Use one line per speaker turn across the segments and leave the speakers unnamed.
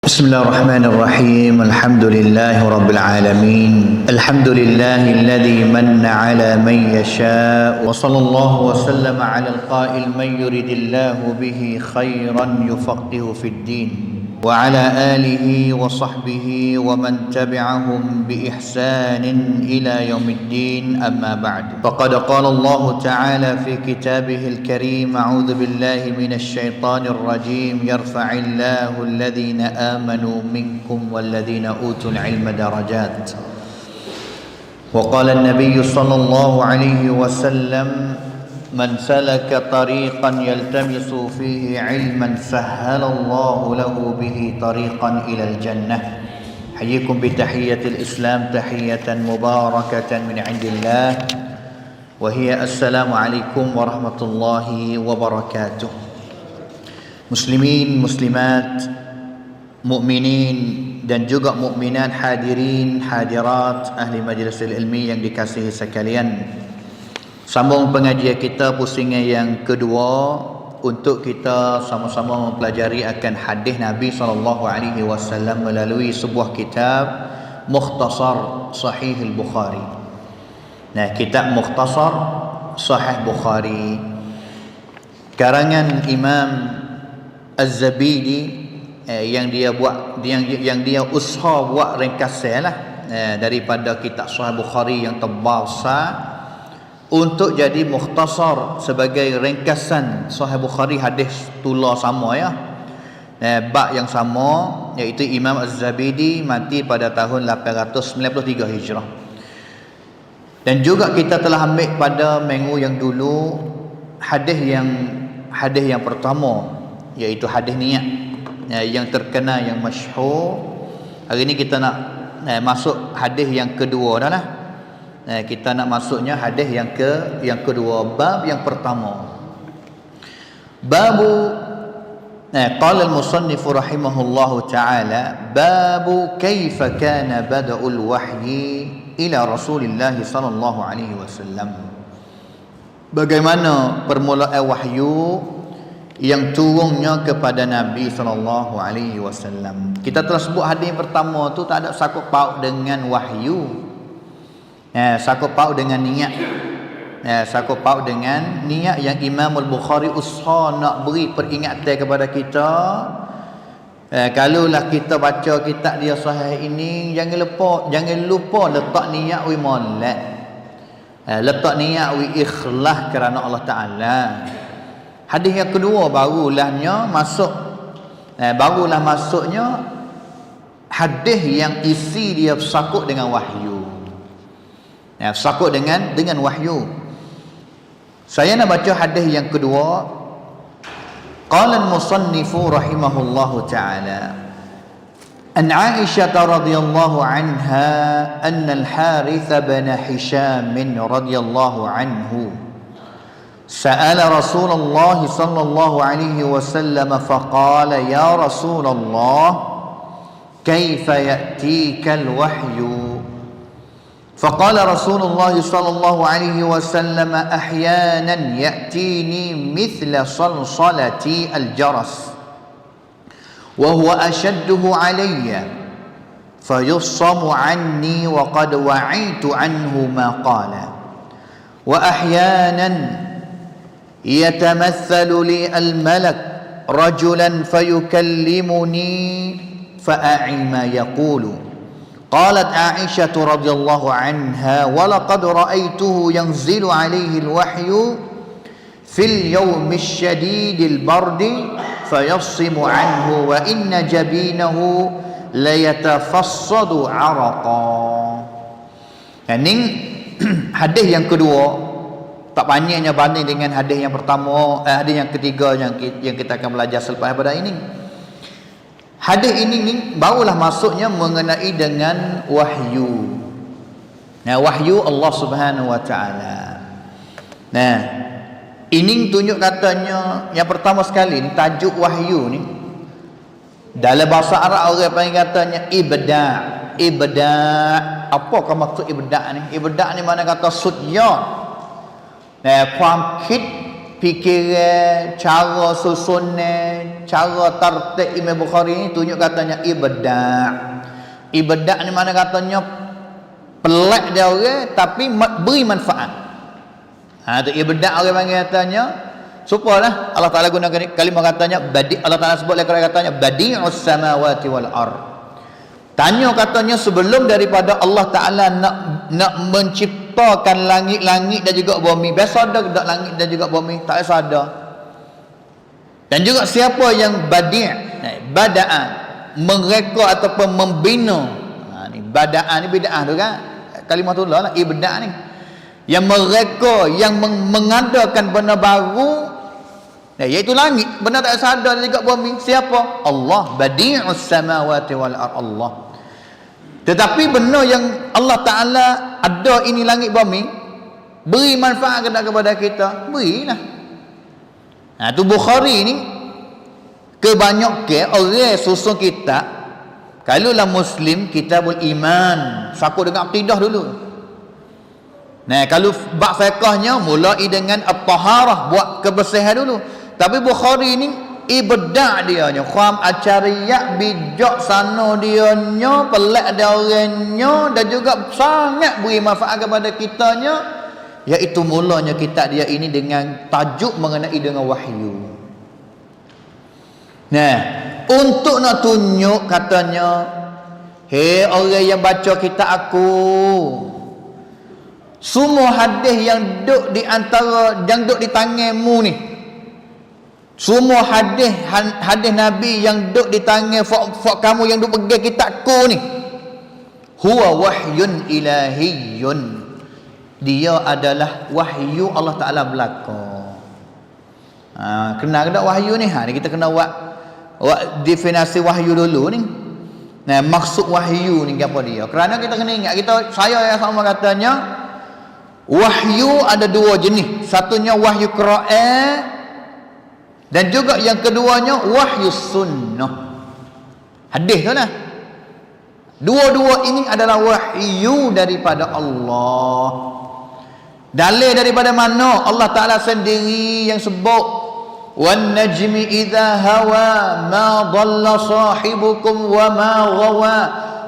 بسم الله الرحمن الرحيم. الحمد لله رب العالمين. الحمد لله الذي من على من يشاء، وصلى الله وسلم على القائل: من يرد الله به خيرا يفقهه في الدين، وعلى آله وصحبه ومن تبعهم بإحسان إلى يوم الدين. أما بعد، فقد قال الله تعالى في كتابه الكريم: أعوذ بالله من الشيطان الرجيم. يرفع الله الذين آمنوا منكم والذين أوتوا العلم درجات. وقال النبي صلى الله عليه وسلم: من سلك طريقا يلتمس فيه علما سهل الله له به طريقا إلى الجنة. حييكم بتحية الإسلام، تحية مباركة من عند الله، وهي السلام عليكم ورحمة الله وبركاته. Muslimin, muslimat, mukminin dan juga mukminat, hadirin, hadirat, ahli majlis ilmi yang dikasihi sekalian. Sambung pengajian kita pusingan yang kedua untuk kita sama-sama mempelajari akan hadis Nabi SAW melalui sebuah kitab Mukhtasar Sahih Al-Bukhari. Nah, kitab Mukhtasar Sahih Bukhari karangan Imam Az-Zabidi, yang dia buat, yang dia usaha buat ringkasan lah daripada kitab Sahih Bukhari yang tebal besar untuk jadi mukhtasar sebagai ringkasan Sahih Bukhari, hadis tula sama ya, bab yang sama, iaitu Imam Az-Zabidi mati pada tahun 893 Hijrah. Dan juga kita telah ambil pada minggu yang dulu hadis yang pertama, iaitu hadis niat yang terkenal, yang masyhur. Hari ini kita nak masuk hadis yang kedua dah lah. Kita nak masuknya hadis yang kedua, bab yang pertama. Babu qala al-musannif rahimahullahu ta'ala, babu kaifa kana bada'ul wahyi ila Rasulillah sallallahu alaihi wasallam. Bagaimana permulaan wahyu yang turunnya kepada Nabi sallallahu alaihi wasallam. Kita telah sebut hadis yang pertama tu tak ada sangkut paut dengan wahyu. Sangkut paut dengan niat. Sangkut paut dengan niat yang Imam Al-Bukhari usaha nak beri peringatan kepada kita. Kalaulah kita baca kitab dia sahih ini, jangan lupa letak niat wi molek. Letak niat wi ikhlas kerana Allah Taala. Hadis yang kedua barulah masuknya hadis yang isi dia sakut dengan wahyu. Sakut dengan wahyu. Saya nak baca hadis yang kedua. Qala al-musannifu rahimahullahu ta'ala, an Aisyah radhiyallahu anha anna al-Harith bin Hisham radhiyallahu anhu سأل رسول الله صلى الله عليه وسلم فقال: يا رسول الله كيف يأتيك الوحي؟ فقال رسول الله صلى الله عليه وسلم: أحيانا يأتيني مثل صلصلة الجرس وهو أشده علي فيصم عني وقد وعيت عنه ما قال، وأحيانا يتمثل لي الملك رجلا فيكلمني فأعي ما يقول. قالت عائشة رضي الله عنها: ولقد رأيته ينزل عليه الوحي في اليوم الشديد البرد فيصم عنه وإن جبينه ليتفصد عرقا. يعني hadis yang kedua tak banyaknya banding dengan hadis yang pertama, hadis yang ketiga yang kita akan belajar selepas pada ini. Hadis ini barulah masuknya mengenai dengan wahyu. Wahyu Allah Subhanahu wa taala. Ini tunjuk katanya yang pertama sekali ni, tajuk wahyu ni dalam bahasa Arab orang panggil katanya ibda'. Apakah maksud ibda' ni? Ibda' ni mana kata sudyat. ความคิด fikiran, cara susunan, cara tartib Imam Bukhari ni tunjuk katanya ibda'. Ibda' ni mana katanya pelak dia orang tapi beri manfaat. Tu ibda' orang panggil katanya supalah Allah Taala gunakan kalimah katanya Allah Taala sebut katanya badi'us samawati wal ard. Tanya katanya sebelum daripada Allah Taala nak menciptakan langit-langit dan juga bumi. Biasa ada tak langit dan juga bumi? Tak ada. Dan juga siapa yang bada'a mereka ataupun membina. Ni bada'a ni bid'ah tu kan. Kalimah tu lah ibda' ni. Yang mereka yang mengadakan benda baru, iaitu langit, benda tak sadar juga bumi. Siapa? Allah. Badi'us samawati wal ard, Allah. Tetapi benda yang Allah Ta'ala ada ini langit bumi, beri manfaat kepada kita, berilah. Tu Bukhari ni kebanyakan orang susun kitab, kalau lah Muslim, kitabul iman, saku dengan akidah dulu. Kalau bab fiqhnya mulai dengan at-taharah, buat kebersihan dulu. Tapi Bukhari ni ibda' dia nya, kham acariyat bijak sana dia nya, pelak dia orangnya dan juga sangat beri manfaat kepada kitanya, iaitu mulanya kitab dia ini dengan tajuk mengenai dengan wahyu. Untuk nak tunjuk katanya, hei orang yang baca kitab aku, semua hadis yang duk di antara yang duk di tanganmu ni, semua hadis Nabi yang duk di tangan fak kamu yang duk pegang kitabku ni, huwa wahyun ilahiyyun, dia adalah wahyu Allah Taala belaka. Kenal ke tak wahyu ni? Ni kita kena buat definisi wahyu dulu ni. Maksud wahyu ni apa dia? Kerana kita kena ingat, saya yang sama katanya wahyu ada dua jenis. Satunya wahyu Quran dan juga yang keduanya wahyu sunnah, hadis tu lah. Dua-dua ini adalah wahyu daripada Allah. Dalil daripada mana? Allah Ta'ala sendiri yang sebut, wan najmi idza hawa ma dhalla sahibukum wa ma ghawa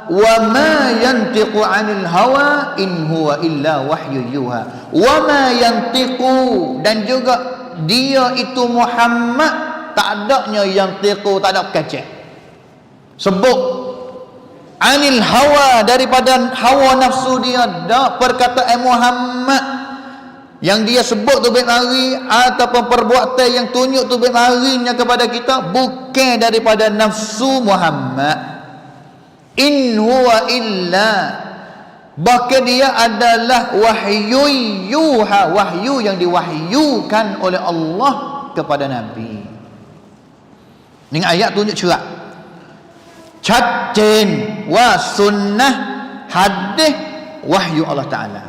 wa ma yantiqu 'anil hawa in huwa illa wahyu yuha. Wa ma yantiqu, dan juga dia itu Muhammad tak adanya yantiqu, tak ada kecek. Sebut 'anil hawa, daripada hawa nafsu dia, dak perkataan Muhammad yang dia sebut tu baik mari ataupun perbuatan yang tunjuk tu baik marinya kepada kita bukan daripada nafsu Muhammad. In huwa illa, bahkan dia adalah wahyu yuha, wahyu yang diwahyukan oleh Allah kepada Nabi. Ini ayat tunjuk cerah, cacen wa sunnah, hadis wahyu Allah Ta'ala.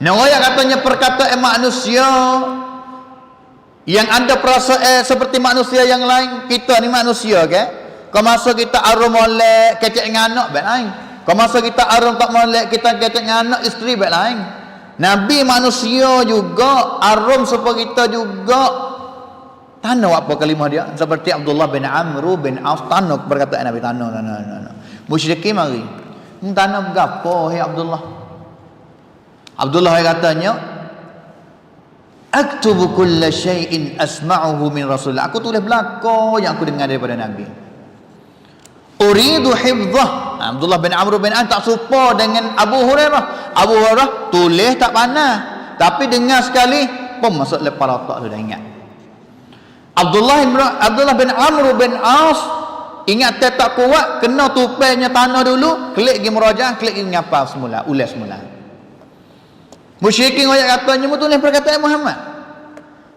Orang yang katanya perkataan manusia yang ada perasaan seperti manusia yang lain. Kita ni manusia ke? Kau masa kita arum molek kecek dengan anak baik lain. Kau masa kita arum tak molek kita kecek dengan anak isteri baik lain. Nabi manusia juga, arum seperti kita juga. Tanah apa kalimah dia? Seperti Abdullah bin Amr bin Auf, tanah perkataan Nabi, tanah. Musyrikin mari. Tanah gapo hai Abdullah? Abdullah katanya, aktubu kulla syai'in asma'uhu min Rasulullah. Aku tulis belaka yang aku dengar daripada Nabi. Uridu hifdzah. Abdullah bin Amr bin An tak serupa dengan Abu Hurairah. Abu Hurairah tulis tak panah, tapi dengar sekali pun masuk lepas otak sudah ingat. Abdullah bin Amr bin As ingat tak kuat, kena tupainya tanah dulu, klik pergi merajah, klik pergi ngapal semula, ulas semula. Musyrikin ayat katanya tulis perkataan Muhammad.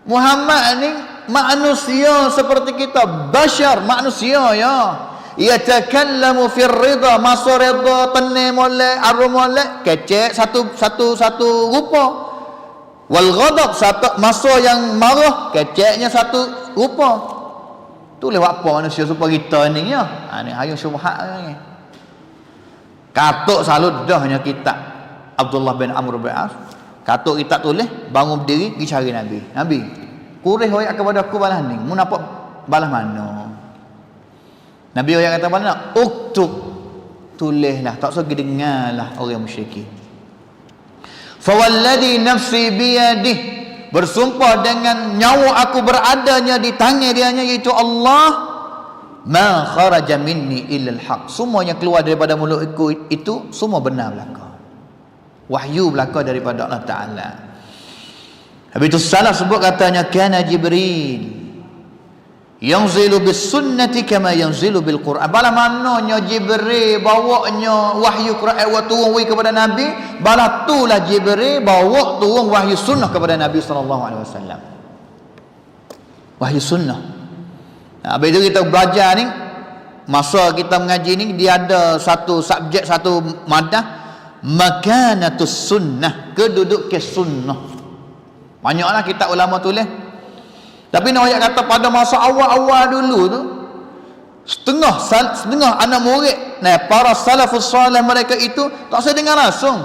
Muhammad ni manusia seperti kita, bashar, manusia ya. Yatakallamu fir ridha, masa ridha tenang molek, arum molek, kecek satu rupa. Wal ghadab, satu masa yang marah, keceknya satu rupa. Tulis apa manusia supaya kita ni ya. Ni hayung syubhat ni. Katuk salut dahnya kitab Abdullah bin Amr bin As. Katuk kita tulis, bangun berdiri pergi cari Nabi. Nabi, Kurih hoyak kepada aku balas ni. Mu nampak balas mana? Nabi hoyak kata mana? Uktub. Tulislah. Tak usah dengarlah orang musyrikin. Fawalladhi nafsi biyadih. Bersumpah dengan nyawa aku beradanya di tangan dianya, iaitu Allah. Ma kharaja minni illa al-haq. Semua yang keluar daripada mulutku itu semua benar belaka. Wahyu belaka daripada Allah Ta'ala. Habis itu salaf sebut katanya, kana Jibril yanzilu bis sunnati kama yanzilu bil Quran. Bala mananya Jibril bawanya wahyu Quran turun kepada Nabi, bala tulah Jibril bawa turun wahyu sunnah kepada Nabi sallallahu alaihi wasallam. Wahyu sunnah. Habis itu kita belajar ni, masa kita mengaji ni, dia ada satu subjek, satu madah, makanatus sunnah, keduduk ke sunnah. Banyaklah kitab ulama tulis. Tapi nak ayat kata pada masa awal-awal dulu tu, setengah anak murid, para salafus salih mereka itu tak usah dengar langsung.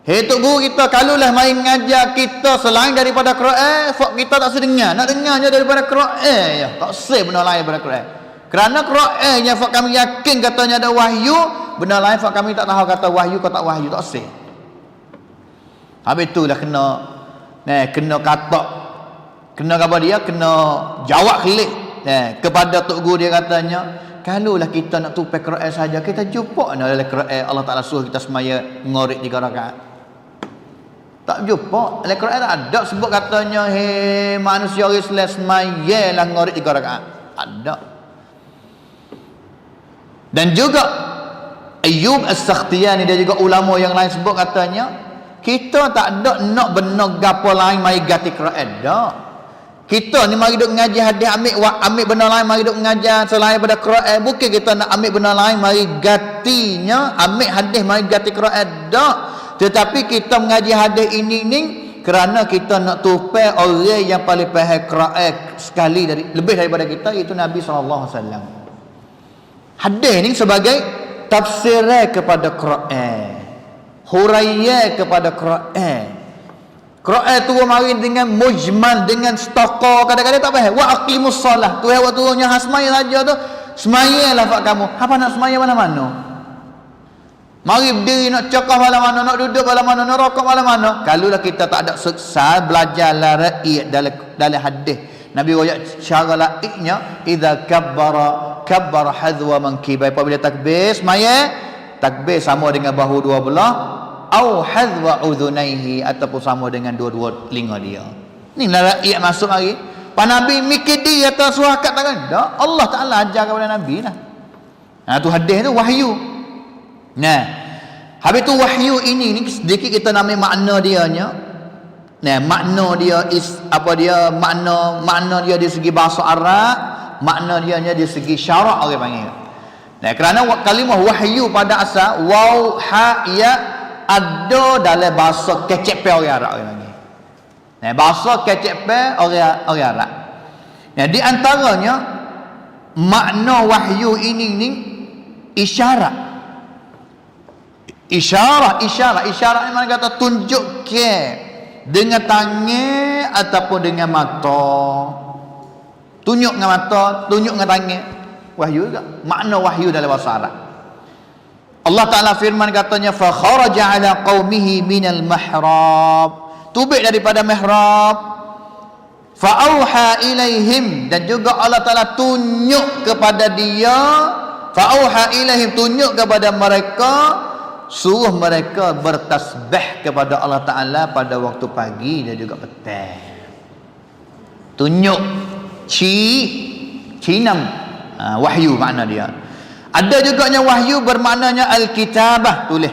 Tok guru kita kalulah main ngajar kita selain daripada Quran, kita tak usah dengar. Nak dengarnya daripada Quran ya. Tak usah benda lain daripada Quran. Kerana Quran yang kami yakin katanya ada wahyu, benda lain kami tak tahu kata wahyu ke tak wahyu, tak usah. Habis itulah kena katak. Kena apa dia? Kena jawab kelik kepada tok guru dia katanya, kalulah kita nak tupai Quran saja, kita jumpa dalam Quran Allah Ta'ala suruh kita semaya ngorik 3 rakaat. Tak jumpa dalam Quran, tak ada sebut katanya manusia Islam semaya lah ngorik 3 rakaat. Ada. Dan juga Ayyub As-Sakhtiyani dan juga ulama yang lain sebut katanya, kita tak ada nak benar gapo lain mai ganti Quran dak. Kita ni mari duk ngaji hadis, ambil benda lain mari duk ngajar selain pada Quran. Bukan kita nak ambil benda lain mari gantinya, ambil hadis mari ganti Quran dak. Tetapi kita mengaji hadis ini ni kerana kita nak tupai orang yang paling faham Quran sekali lebih daripada kita, iaitu Nabi sallallahu alaihi wasallam. Hadis ni sebagai tafsir kepada Quran, huraiyah kepada Quran. Quran tu mari dengan mujmal, dengan staka, kadang-kadang tak faham. Wa aqimus solah. Tu waktu turunnya hasmaya saja tu. Semayalah fak kamu. Apa nak semaya mana-mana? Mari berdiri nak cakap mana-mana, nak duduk mana-mana, nak rokok mana-mana. Kalaulah kita tak ada suksa belajar rakyat dalam hadis. Nabi royak cara laiknya, idza kabbara hadwa mankibai. Apabila takbir semaya, takbir sama dengan bahu dua belah, au hadwa udhunaihi, ataupun sama dengan dua-dua telinga dia. Ni lah rakyat masuk hari. Pak Nabi mikir dia atas suara kat tangan. Tak, Allah Ta'ala ajar kepada Nabi lah. Tu hadis tu wahyu. Nah, habis tu wahyu ini ni sedikit kita namai makna dia nya. Nah, makna dia makna dia dari segi bahasa Arab, makna dia nya dari segi syarak orang panggil. Nah, kerana kalimah wahyu pada asal waw ha ya ada dalam bahasa kecepe orang Arab orang panggil. Nah, bahasa kecepe orang Arab. Nah, di antaranya makna wahyu ini ni isyarat. Isyarat ni mana kata tunjuk ke dengan tangan ataupun dengan mata. Tunjuk dengan mata, tunjuk dengan tangan. Wahyu juga. Makna wahyu dalam bahasa Arab. Allah Ta'ala firman katanya, fa kharaja ala qaumihi minal mihrab. Tubik daripada mihrab. Fa auha ilaihim, dan juga Allah Ta'ala tunjuk kepada dia. Fa auha ilaihim, tunjuk kepada mereka, suruh mereka bertasbih kepada Allah Ta'ala pada waktu pagi dan juga petang. Tunjuk cinam wahyu makna dia. Ada juga yang wahyu bermaknanya al-kitabah, tulis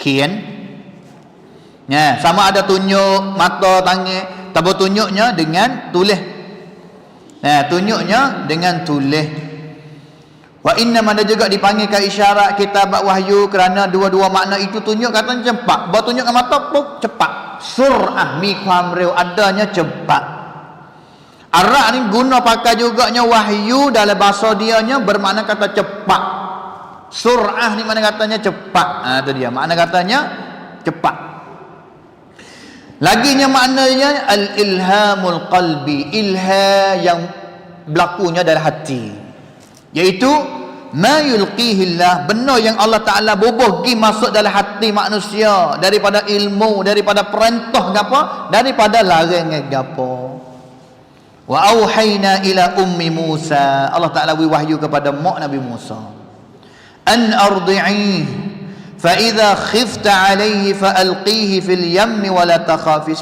kian. Ya, sama ada tunjuk mata tangan, tapi tunjuknya dengan tulis. Nah, tunjuknya dengan tulis. Wa inna mana juga dipanggil ke isyarat kitabah wahyu kerana dua-dua makna itu tunjuk katanya cepat. Bawa tunjuk dengan mata pun cepat. Sur'ah miqam rew, adanya cepat. Arab ni guna pakai juganya wahyu dalam bahasa dianya bermakna kata cepat. Sur'ah ni mana katanya cepat. Tu dia makna katanya cepat. Laginya maknanya al-ilhamul qalbi, ilha yang berlakunya dalam hati, iaitu ma yulqihillah, benar yang Allah Ta'ala bubuh pergi masuk dalam hati manusia daripada ilmu, daripada perintah gapo, daripada larang gapo. Wa auhayna ila ummi Musa, Allah Ta'ala beri wahyu kepada mak Nabi Musa, an ardi'ih fa idza khifta alayhi fa alqihi fil yammi wa la takhafi.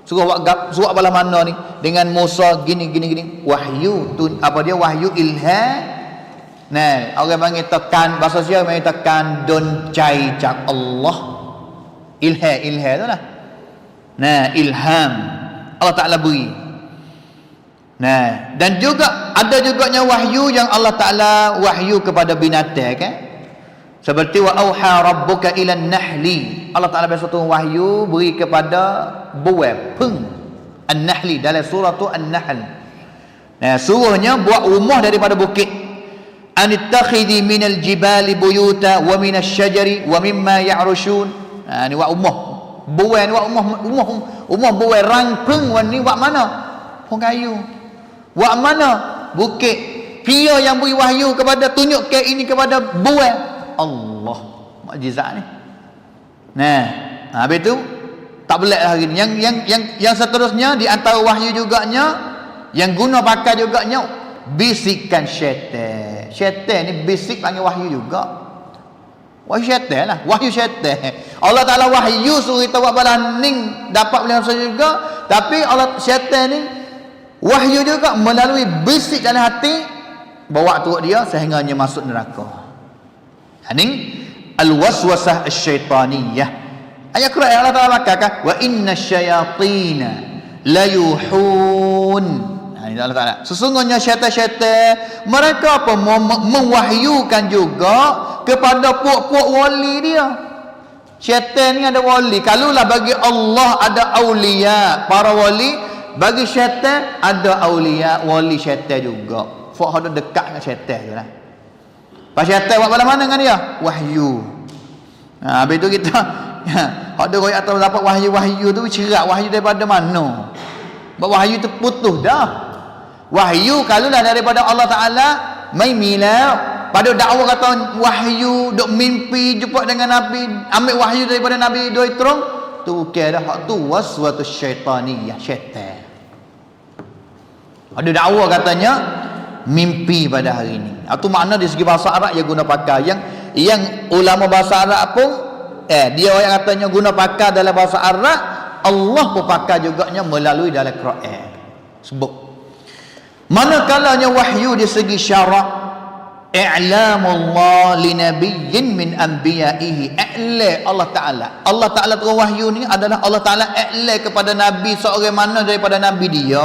Surah bala mana ni dengan Musa gini wahyu tu, apa dia wahyu ilham. Nah, orang panggil tekan, bahasa Sia panggil tekan don cai cak Allah. Ilham tu lah. Nah, ilham Allah Ta'ala beri. Nah, dan juga ada juganya wahyu yang Allah Ta'ala wahyu kepada binatang kan. Seperti wa auha rabbuka ila nahli, Allah Ta'ala biasa turun wahyu beri kepada buai peng an-nahli dalam surah tu an-nahl. Nah, suruhnya buat rumah daripada bukit. Anittakhidhi minal jibali buyuta wa minas syajari wa mimma ya'rushun. Ni buat rumah buai, ni buat rumah buai rangpeng ni buat mana? Pun kayu. Buat mana? Bukit. Dia yang beri wahyu kepada, tunjuk ke ini kepada buai. Allah, mukjizat ni. Nah, habis tu tak belat hari ni. Yang seterusnya di antara wahyu juganya yang guna pakai juganya bisikan syaitan. Syaitan ni bisik panggil wahyu juga. Wahyu syaitan lah, wahyu syaitan. Allah Ta'ala wahyu suruh kita buat balaning dapat boleh masa juga, tapi Allah syaitan ni wahyu juga melalui bisik dalam hati, bawa turut dia sehingganya masuk neraka. Ini al-waswasah asy-syaitaniyah. Ayat Quran Allah Ta'ala kata wa inna syayatina layuhun. Ini Allah Ta'ala, sesungguhnya syaitan-syaitan mereka apa mewahyukan juga kepada puak-puak wali dia. Syaitan ni ada wali. Kalaulah bagi Allah ada aulia, para wali, bagi syaitan ada aulia, wali syaitan juga. Fak ada dekat dengan syaitan je lah. Pas syaitan buat bala mana dengan dia? Wahyu. Habis tu kita ada royak atau dapat wahyu tu cerak wahyu daripada mana? Wahyu tu putus dah. Wahyu kalaulah daripada Allah Ta'ala mai milau pada dakwah kata wahyu duk mimpi jumpa dengan Nabi, ambil wahyu daripada Nabi doi terung tu bukan dah, hak tu waswatus syaitaniyah, syaitan. Ada dakwah katanya mimpi pada hari ini. Itu makna di segi bahasa Arab dia guna pakai yang ulama bahasa Arab pun dia yang katanya guna pakai dalam bahasa Arab, Allah pun pakai juganya melalui dalam Quran. Sebut manakalanya wahyu di segi syarak, i'lamullah li nabiyyin min anbiya'ihi, i'la Allah Ta'ala turun wahyu ni adalah Allah Ta'ala i'la kepada nabi seorang mana daripada nabi dia.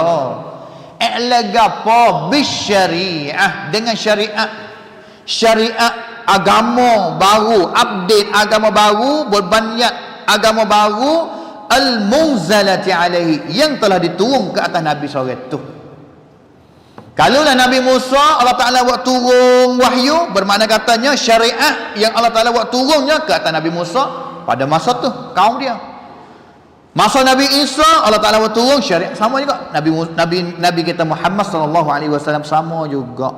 I'la gapo bisyariah, dengan syariat agama baru, update agama baru, berbanyat agama baru, al-munzalati alaihi, yang telah diturun ke atas nabi seorang tu. Kalaulah Nabi Musa Allah Ta'ala buat turun wahyu, bermakna katanya syariat yang Allah Ta'ala buat turunnya ke atas Nabi Musa pada masa tu kaum dia. Masa Nabi Isa Allah Ta'ala buat turun syariat sama juga. Nabi kita Muhammad sallallahu alaihi wasallam sama juga.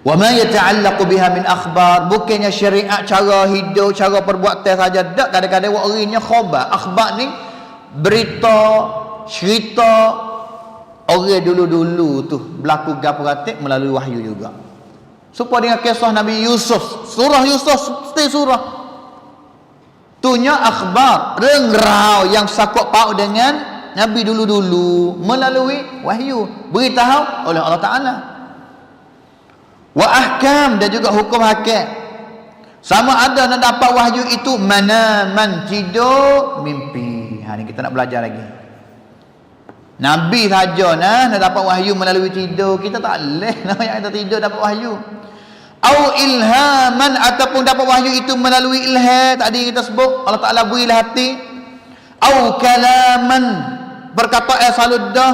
Wa ma yata'allaqu biha min akhbar, bukannya syariat cara hidup, cara perbuatan saja dak, kadang-kadang orinya khabar. Akhbar ni berita, cerita orang dulu-dulu tu berlaku gapo gatik melalui wahyu juga. Supaya dengan kisah Nabi Yusuf, surah Yusuf setiap surah tunya akhbar, rengrau yang sakut paut dengan Nabi dulu-dulu melalui wahyu, beritahu oleh Allah Ta'ala. Wa ahkam, dan juga hukum hakim. Sama ada nak dapat wahyu itu manaman, tidur, mimpi. Ni kita nak belajar lagi. Nabi saja nak dapat wahyu melalui tidur, kita tak boleh nak yang kita tidur dapat wahyu. Au ilhaman, ataupun dapat wahyu itu melalui ilham tadi kita sebut, Allah Ta'ala berilah hati. Au kalaman, perkataan saluddah,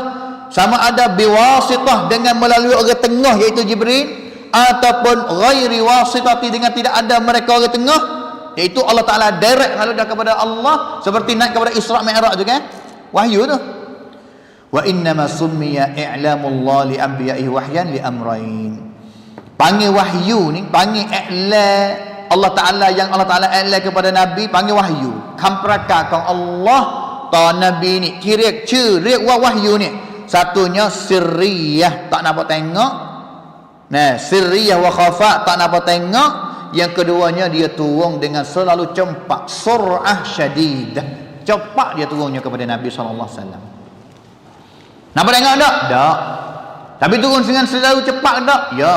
sama ada biwasitah, dengan melalui orang tengah iaitu Jibril, ataupun ghairi wasitati, dengan tidak ada mereka orang tengah, iaitu Allah Ta'ala direct lalu dah kepada Allah, seperti naik kepada Isra' Mi'raj tu kan, wahyu tu. Wa innama summiya i'lamullah li anbiya'ihi wahyan li amrain. Panggil wahyu ni, panggil i'lam Allah Ta'ala, yang Allah Ta'ala i'lam kepada Nabi, panggil wahyu. Kampraka kau Allah ta Nabi ni kira cerik wahyu ni. Satunya sirriyah, tak nampak tengok. Nah, sirriyah wa khafa, tak nampak tengok. Yang keduanya dia turun dengan selalu cepat, sur'ah syadidah. Cepat dia turunnya kepada Nabi sallallahu alaihi wasallam. Nampak tengok tak? Tak. Tapi turun dengan selalu cepat tak? Ya.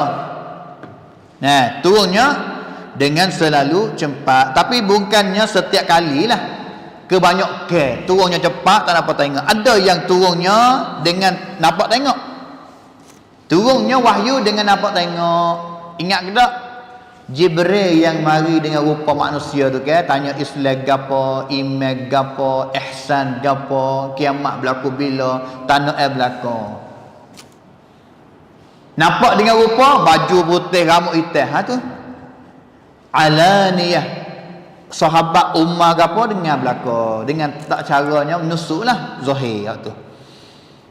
Nah, turunnya dengan selalu cepat, tapi bukannya setiap kali lah. Kebanyakan turunnya cepat, tak nampak tengok. Ada yang turunnya dengan nampak tengok. Turunnya wahyu dengan nampak tengok. Ingat ke tak? Jibril yang mari dengan rupa manusia tu kan, tanya Islam gapo, iman gapo, ihsan gapo, kiamat berlaku bila, tanah air berlaku. Nampak dengan rupa baju putih, rambut hitam, ha tu. Alaniyah, sahabat ummah gapo dengan belaka, dengan tak caranya menusuklah zahir tu.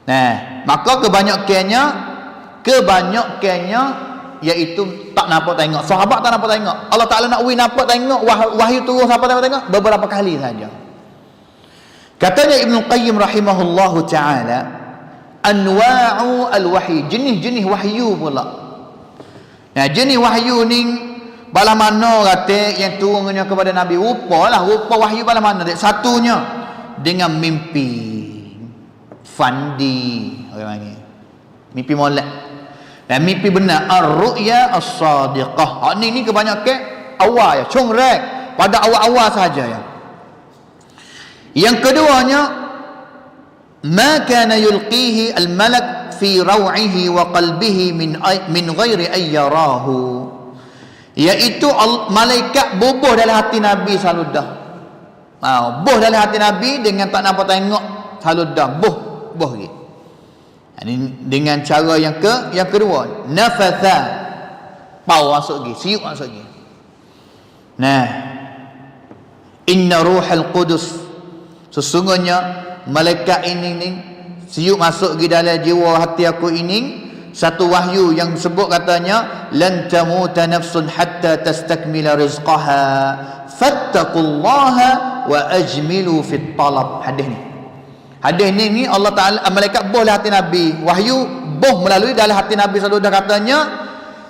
Nah, maka kebanyakannya iaitu tak nampak tengok. Sahabat tak nampak tengok. Allah Ta'ala nak nampak tengok, wahyu turun siapa nampak tengok? Beberapa kali saja. Katanya Ibn Qayyim rahimahullahu ta'ala, anwa'u al-wahyi, jenis-jenis wahyu pula. Nah, jenis wahyu ni bala mana kata yang turunnya kepada Nabi, rupa wahyu bala mana. Satunya dengan mimpi fandi, orang panggil mimpi molek. Dan mimpi benar, ar-ru'ya as-sadiqah. Ni kebanyakan awal ya, congrek pada awal-awal saja ya. Yang keduanya, ma kana yulqihi al-malak fi raw'ihi wa qalbihi min ghairi ay yarahu, iaitu malaikat bubuh dalam hati Nabi selalu dah. Buh dalam hati Nabi dengan tak nampak tengok selalu dah buh gitu. Ini dengan cara yang kedua, nafatha, bau masuk lagi, siup masuk lagi. Nah, inna ruhal qudus, sesungguhnya malaikat ini siup masuk lagi dalam jiwa hati aku ini. Satu wahyu yang sebut katanya, lan tamuta nafsun hatta tastakmila rizqaha fattaqullaha wa ajmilu fit talab. Hadis ni Allah Ta'ala, malaikat buh dalam hati Nabi, wahyu buh melalui dalam hati Nabi selalu dah katanya,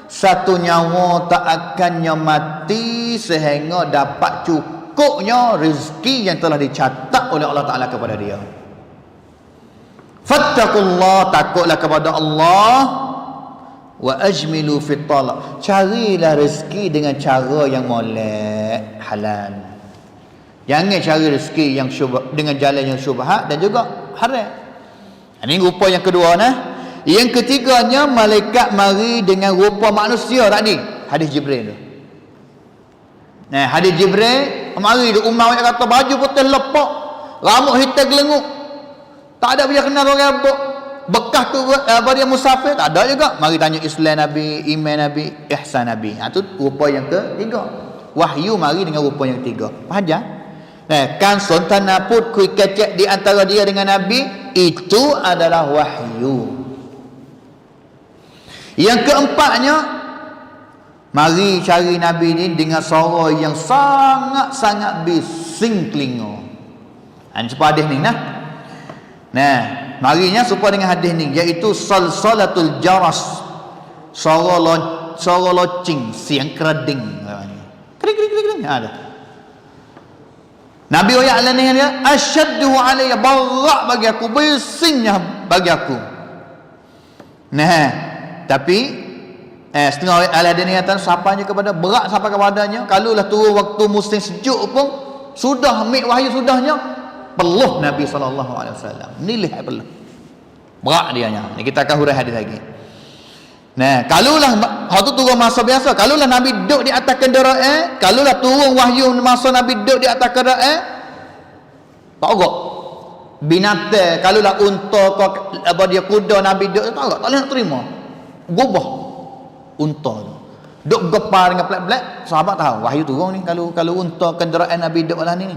satu nyawa tak akannya mati sehingga dapat cukupnya rezeki yang telah dicatat oleh Allah Ta'ala kepada dia. Fattaqullah, takutlah kepada Allah, wa ajmilu fit talab, carilah rezeki dengan cara yang molek, halal. Jangan cari rezeki yang dengan jalan yang syubhat dan juga haram. Ini rupa yang kedua nah. Yang ketiganya, malaikat mari dengan rupa manusia tadi, hadis Jibril tu. Nah, hadis Jibril mari tu, Umar yang kata baju putih lepak, rambut hitam gelenguk. Tak ada dia kenal orang apa. Bekas tu apa dia musafir, tak ada juga. Mari tanya Islam Nabi, iman Nabi, ihsan Nabi. Itu rupa yang ketiga. Wahyu mari dengan rupa yang ketiga. Faham? Kan sontana put kui kecek di antara dia dengan Nabi, itu adalah wahyu. Yang keempatnya, mari cari Nabi ni dengan suara yang sangat-sangat bising telinga. Supaya hadis ni nah. Marinya supaya dengan hadis ni, iaitu salsalatul jaras, suara loceng, siang kerading. Kering. Ada. Nabi ayat ni dia, asyaddu alayya, barak bagi aku, bisingnya bagi aku. Tapi setengah ayat ni kata sapanya kepada berat sampai kepadanya, kalaulah turun waktu musim sejuk pun sudah ambil wahyu sudahnya, peluh Nabi sallallahu alaihi wasallam. Nilai peluh. Berat dianya. Ni kita akan hurai hadis lagi. Kalaulah waktu turun masa biasa, kalaulah Nabi duduk di atas kenderaan, kalaulah turun wahyu masa Nabi duduk di atas kenderaan, tak agak binatang, kalaulah unta apa dia kuda Nabi duduk, tak agak, tak boleh nak terima. Gubah unta tu. Duk gepar dengan pelat-pelat, sahabat tahu wahyu turun ni kalau unta kenderaan Nabi duk lah ni.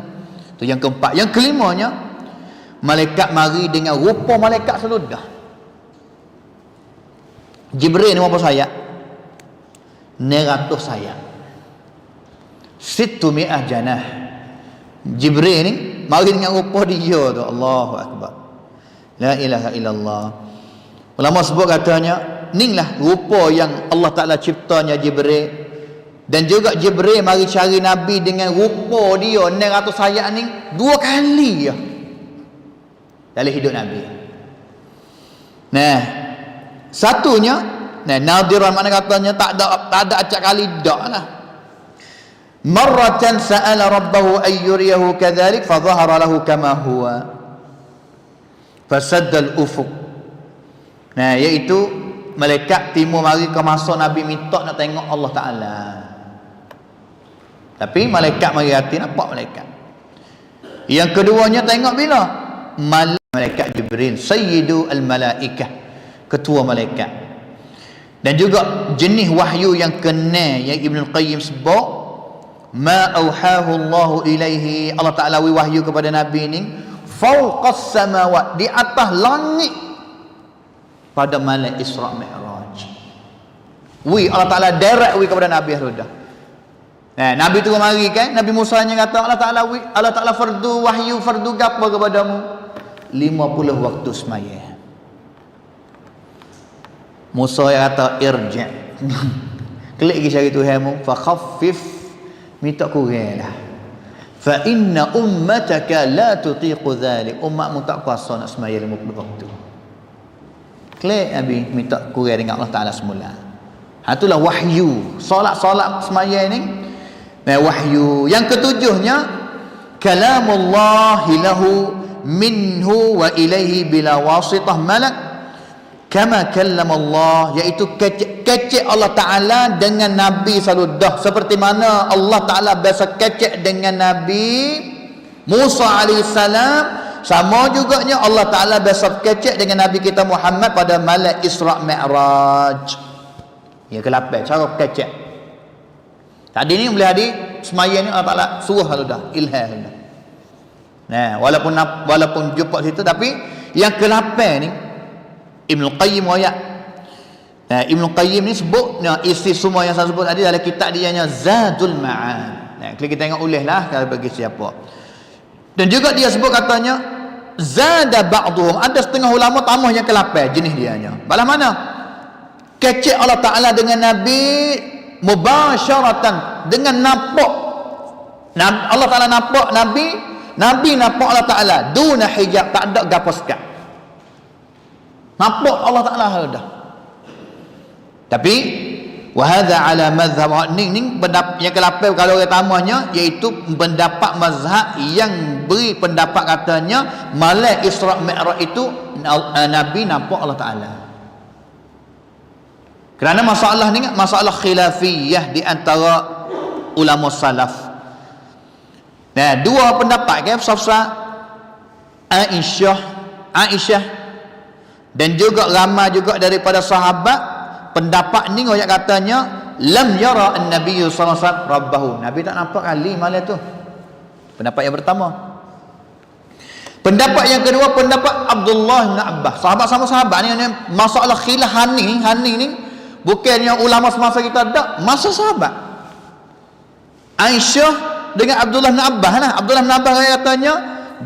Tu yang keempat. Yang kelimanya, malaikat mari dengan rupa malaikat seludah. Jibril ni berapa sayap? 900 sayap. 600 janah. Jibril ni mari dengan rupa dia tu. Allahu akbar. La ilaha illallah. Ulama sebut katanya, inilah rupa yang Allah Ta'ala ciptanya Jibril. Dan juga Jibril mari cari Nabi dengan rupa dia 900 sayap ni 2 kali ya dalam hidup Nabi. Nah, satunya, nah, nadiran makna katanya tak ada acak kali dak lah. Marratan sa'ala rabbahu ayyuriyahu kadhalik fa dhahara lahu kama huwa fasadda al-ufuq. Nah, iaitu malaikat timur mari ke masa Nabi minta nak tengok Allah Ta'ala. Tapi malaikat mari hati nampak malaikat. Yang keduanya tengok bila? Malaikat Jibril, sayyidu al-malaikah, ketua malaikat. Dan juga jenis wahyu yang kena yang Ibn Qayyim sebut, ma auhahu Allahu ilaihi, Allah Ta'ala wahyu kepada Nabi ni fawqas samawat, di atas langit pada malam Isra Mi'raj. Allah Ta'ala direct kepada Nabi sudah. Nah, Nabi tu mari kan, Nabi Musa nya kata Allah Ta'ala fardu wahyu fardu gapo kepadamu? 50 waktu semaya. Musa yang kata irji'. Klik lagi cari Tuhanmu, fa khaffif, minta kuranglah. Fa inna ummataka la tutiqu dhalik. Umatmu tak kuasa nak semaya 50 waktu. Klik Nabi minta kurang dengan Allah Ta'ala semula. Itulah wahyu. Solat semaya ni. Nah, wahyu. Yang ketujuhnya, kalamullah lahu minhu wa ilaihi bila wasitah malak kama kallama Allah, iaitu kecek Allah Ta'ala dengan Nabi saludah seperti mana Allah Ta'ala biasa kecek dengan Nabi Musa alaihissalam, sama juganya Allah Ta'ala biasa kecek dengan Nabi kita Muhammad pada malam Isra Mi'raj. Ya, ke-8 cara kecek. Tadi ni boleh hadir semaya ni Allah Ta'ala suruh saludah, ilham saludah. Nah, walaupun jumpa situ, tapi yang ke-8 ni Ibn Qayyim ayat. Nah, Ibn Qayyim ni sebut isi semua yang saya sebut tadi dalam kitab dia nya Zadul Ma'ad. Nah, kita tengok ulihlah kalau bagi siapa. Dan juga dia sebut katanya zada ba'dhum, ada setengah ulama tambah yang ke-8 jenis dia nya. Balah mana? Kecek Allah Ta'ala dengan Nabi mubasyaratan, dengan nampak Allah Ta'ala nampak Nabi nampak Allah Ta'ala duna hijab, tak ada gapo sekat, nampak Allah Ta'ala sudah. Tapi wahadha ala mazhab ni pendapat yang ke-8 kalau orang tamanya, iaitu pendapat mazhab yang beri pendapat katanya malam Isra Mi'raj itu Nabi nampak Allah Ta'ala. Kerana masalah ni masalah khilafiyah di antara ulama salaf. Nah, dua pendapat kan, Safsa Aisyah dan juga ramai juga daripada sahabat, pendapat ni orang katanya lam yara an-nabiy sallallahu alaihi wasallam rabbahu, Nabi tak nampak kali malam tu. Pendapat yang pertama. Pendapat yang kedua, pendapat Abdullah bin Abbas. Sahabat sama sahabat ni masalah khilaf hani ni bukannya ulama semasa kita ada, masa sahabat. Aisyah dengan Abdullah bin Abbas lah. Abdullah bin Abbas katanya,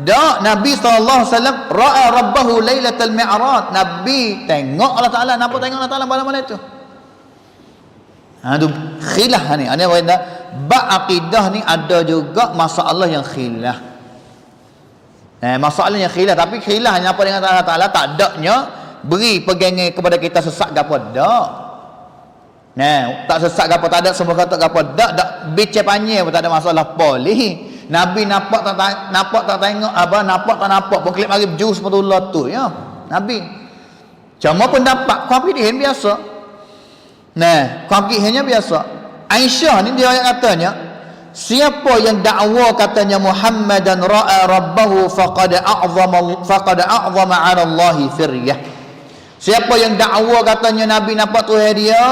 dak Nabi SAW ra'a rabbahu lailatul mi'raj, Nabi tengok Allah Ta'ala, nampak tengok Allah Ta'ala malam-malam itu. Tu khilaf ni. Ada kata ba'aqidah ni ada juga masalah yang khilaf. Masalah yang khilaf, tapi khilaf hanya apa dengan Allah Ta'ala, tak adanya beri pegangan kepada kita sesat gapo dak. Nah, tak sesat gapo, tak ada semua kata gapo dak bincang panjang pun tak ada masalah boleh. Nabi nampak tak tengok apa, nampak tak nampak pun kelip mari berjus petullah tu ya. Nabi cuma pendapat kafirin biasa. Nah, kafirinnya biasa. Aisyah ni dia katanya, siapa yang dakwa katanya Muhammadan ra'a rabbahu faqad a'zama 'ala Allah firyah. Siapa yang dakwa katanya Nabi nampak Tuhan dia,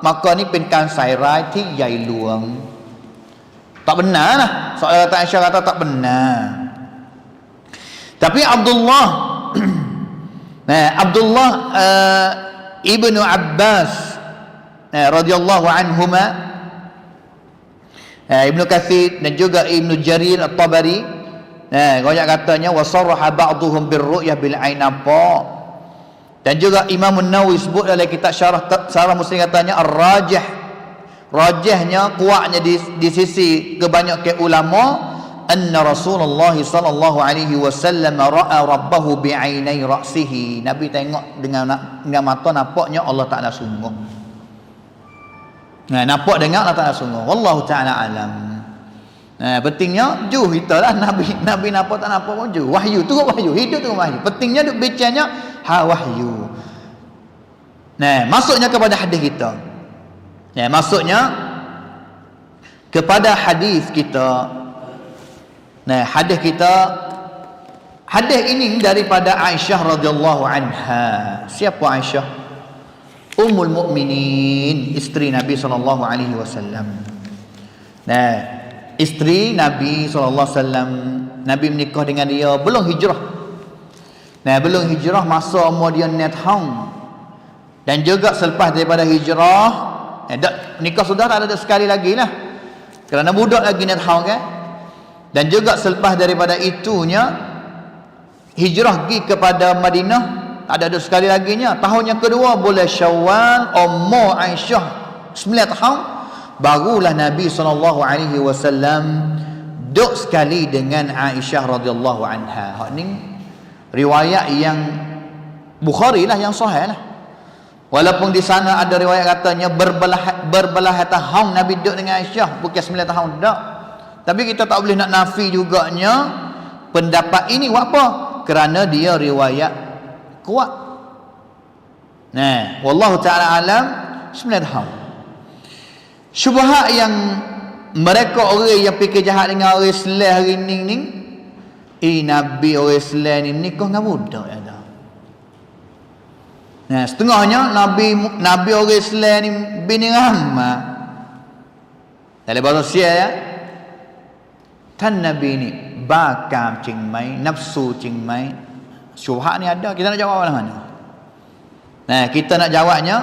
maka niเป็นการใส่ร้ายที่ใหญ่หลวง tak benar lah soal kata Aisyah kata tak benar. Tapi Abdullah Abdullah Ibnu Abbas radhiyallahu anhuma, Ibnu Katsir dan juga Ibnu Jarir At-Tabari, banyak katanya wasarraha ba'dhum birru'yah bil ain apa. Dan juga Imam An-Nawawi sebut dalam kitab Syarah Muslim katanya rajihnya kuatnya di sisi kebanyakan ulama anna Rasulullah sallallahu alaihi wasallam ra'a rabbahu bi'ainai ra'sihi. Nabi tengok dengan mata nampaknya Allah Taala sungguh. Nampak dengar Allah Taala sungguh. Wallahu taala alam. Pentingnya juh kita lah Nabi nampak tak nampak pun juh. Wahyu tu wahyu, hidup tu wahyu. Pentingnya duk bicaranya wahyu. Masuknya kepada hadis kita. Masuknya kepada hadis kita. Hadis ini daripada Aisyah radhiyallahu anha. Siapa Aisyah? Ummul Mukminin, isteri Nabi sallallahu alaihi wasallam. Isteri Nabi sallallahu alaihi wasallam, Nabi menikah dengan dia belum hijrah. Belum hijrah, masa umur dia 9 tahun. Dan juga selepas daripada hijrah, nikah sudah tak ada sekali lagi lah. Kerana budak lagi 9 tahun kan. Dan juga selepas daripada itunya hijrah pergi kepada Madinah, tak ada sekali lagi nya. Tahun yang kedua bulan Syawal, umur Aisyah 9 tahun, barulah Nabi SAW duduk sekali dengan Aisyah radhiyallahu anha. Hak ni riwayat yang Bukhari lah, yang sahih lah. Walaupun di sana ada riwayat katanya berbelah tahun Nabi duduk dengan Aisyah, bukan 9 tahun tak. Tapi kita tak boleh nak nafi juganya pendapat ini. Apa? Kerana dia riwayat kuat. Wallahu ta'ala alam, 9 tahun. Syubhat yang mereka orang yang fikir jahat dengan orang Islam hari ni, Nabi orang Islam ni nikah dengan budak ya dah. Setengahnya Nabi orang Islam ni bini ramah. Dalam bahasa Sia ya. Tan Nabi ni bakam cing mai, nafsu cing mai. Syubhat ni ada, kita nak jawab belah mana? Kita nak jawabnya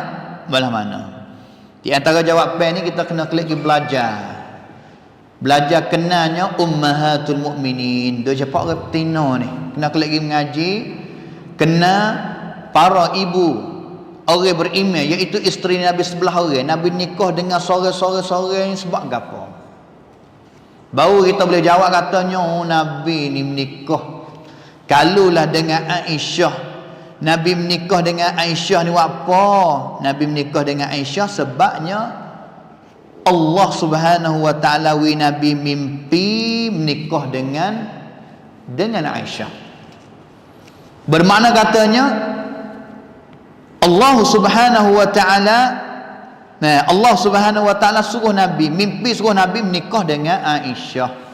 belah mana? Di antara jawapan ni kita kena klik belajar. Belajar kenanya ummahatul mukminin. Dia cepat orang betina ni. Kena klik mengaji, kena para ibu orang beriman, iaitu isteri Nabi sebelah orang. Nabi nikah dengan seorang-seorang ni sebab apa? Baru kita boleh jawab katanya Nabi ni menikah. Kalulah dengan Aisyah, Nabi menikah dengan Aisyah ni apa? Nabi menikah dengan Aisyah sebabnya Allah Subhanahu wa taala Nabi mimpi menikah dengan Aisyah. Bermakna katanya Allah Subhanahu wa taala suruh Nabi, mimpi suruh Nabi menikah dengan Aisyah.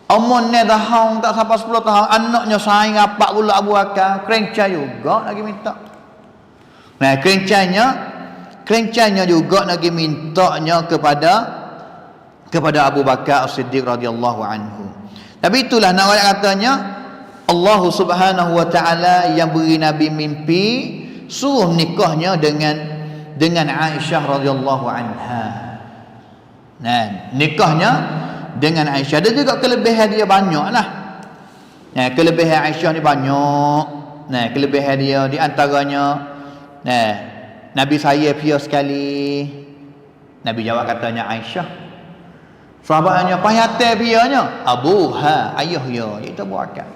Umur ni tahun tak sampai 10 tahun, anaknya sayang rapat pula Abu Bakar, kerencah juga lagi minta. Kerencahnya juga lagi mintanya kepada Abu Bakar As-Siddiq radhiyallahu anhu. Tapi itulah nak katanya Allah Subhanahu wa taala yang beri Nabi mimpi suruh menikahnya dengan Aisyah radhiyallahu anha. Nikahnya dengan Aisyah. Ada juga kelebihan dia banyaklah. Kelebihan Aisyah ni banyak. Kelebihan dia di antaranya Nabi saya pia sekali. Nabi jawab katanya Aisyah. Sahabatnya payate pianya abuha, ayah dia, iaitu Abu Bakar.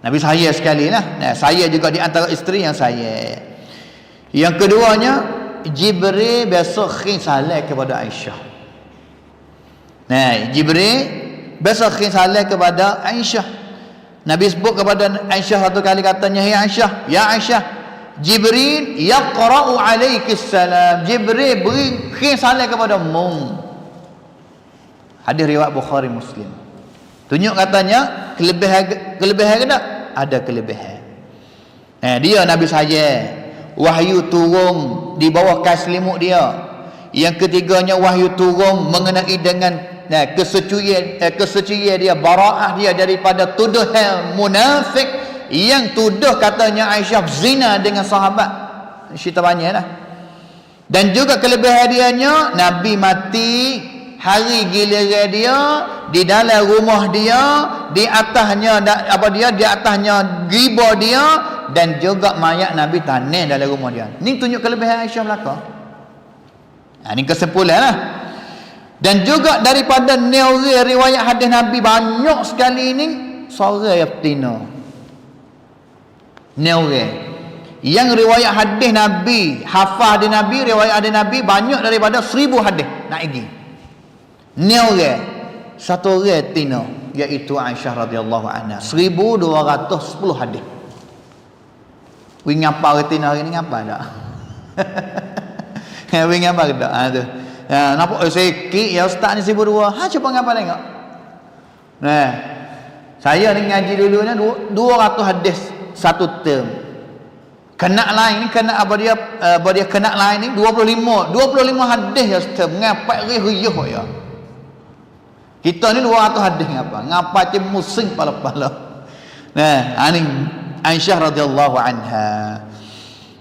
Nabi saya sekali lah. Saya juga di antara isteri yang saya. Yang keduanya, Jibril biasa khing salam kepada Aisyah. Jibril biasa khing salam kepada Aisyah. Nabi sebut kepada Aisyah satu kali katanya, "Hai Aisyah, ya Aisyah, Jibril yaqra'u alaikis salam." Jibril beri khing salam kepada mu. Hadis riwayat Bukhari Muslim. Tunjuk katanya kelebihan ke tak? Ada kelebihan. Dia Nabi saya. wahyu turun di bawah kain selimut dia. Yang ketiganya wahyu turun mengenai dengan kesucian dia, baraah dia daripada tuduhan munafik yang tuduh katanya Aisyah zina dengan sahabat. Cerita banyak lah. Dan juga kelebihan dianya, Nabi mati hari giliran dia di dalam rumah dia, di atasnya di atasnya giba dia, dan juga mayat Nabi tanah dalam rumah dia. Ni tunjuk kelebihan Aisyah belaka. Ini kesimpulan lah. Dan juga daripada neuri riwayat hadis Nabi banyak sekali ni seorang yang betina. Neuri yang riwayat hadis Nabi, hafal hadis Nabi, riwayat hadis Nabi banyak daripada 1000 hadis nak pergi. Neuri satu orang betina iaitu Aisyah radhiyallahu anha, 1210 hadis. Wi ngapa orang betina hari ni ngapa dak? Wi ngapa dak? Tu. Ya, nampak sikit ya ustaz ni 1002. Cuba ngapa tengok. Nah. Saya ni ngaji dulunya 200 hadis satu term. Kena lain ni kena apa dia kena lain ni 25 hadis ya ustaz. Ngapa riyuh ya. Kita ni 200 hadis ngapa cem musing pala-pala. Nah, ni Aisyah radhiyallahu anha.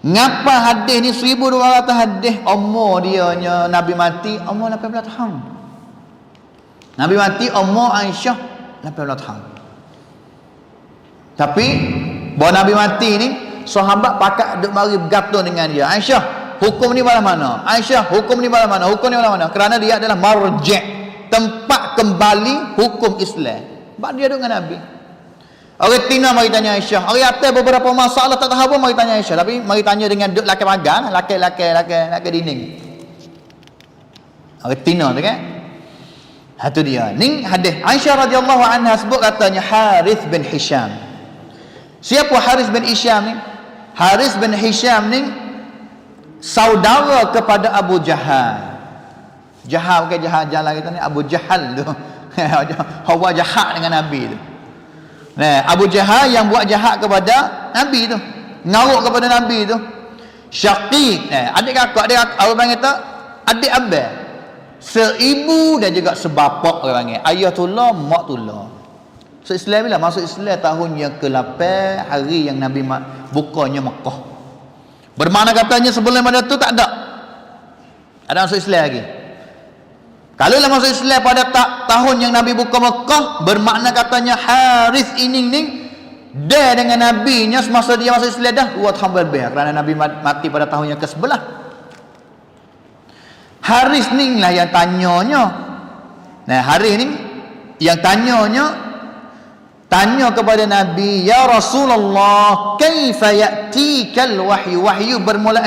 Ngapa hadis ni 1200 hadis? Umur dia nya Nabi mati umur 18 tahun. Nabi mati umur Aisyah 18 tahun. Tapi bahawa Nabi mati ni sahabat pakat duk mari bergatung dengan dia. Aisyah, hukum ni bala mana? Aisyah, hukum ni bala mana? Hukum ni bala mana? Kerana dia adalah marji', tempat kembali hukum Islam. Sebab dia duk dengan Nabi. Orang tina mari tanya Aisyah. Orang atas beberapa masalah tak tahu apa mari tanya Aisyah. Tapi mari tanya dengan duk laki pagar, laki dinding. Orang tina tu kan. Itu dia. Ni hadis Aisyah radhiyallahu anha sebut katanya Harith bin Hisham. Siapa Harith bin Hisham ni? Harith bin Hisham ni saudara kepada Abu Jahal. Jahal bukan Jahal jalan kita ni, Abu Jahal tu. Hawa jahat dengan Nabi tu. Nah, Abu Jahal yang buat jahat kepada Nabi tu, ngaruk kepada Nabi tu. Syaqiq, adik kakak, orang panggil tak adik abang. Seibu dan juga sebapak orang panggil. Ayatullah, maktullah. So Islam bila masuk Islam tahun yang ke-8, hari yang Nabi bukanya Mekah. Bermakna katanya sebelum pada tu tak ada. Ada masuk Islam lagi. Kalau lah masuk Islam pada tahun yang Nabi buka Mekah, bermakna katanya Harith ini dia dengan Nabi nya semasa dia masuk Islam dah 2 tahun lebih, kerana Nabi mati pada tahun yang ke-11. Harith ni lah yang tanyanya. Nah, Harith ni yang tanya kepada Nabi, ya Rasulullah, kaifa ya'tikal wahyu bermula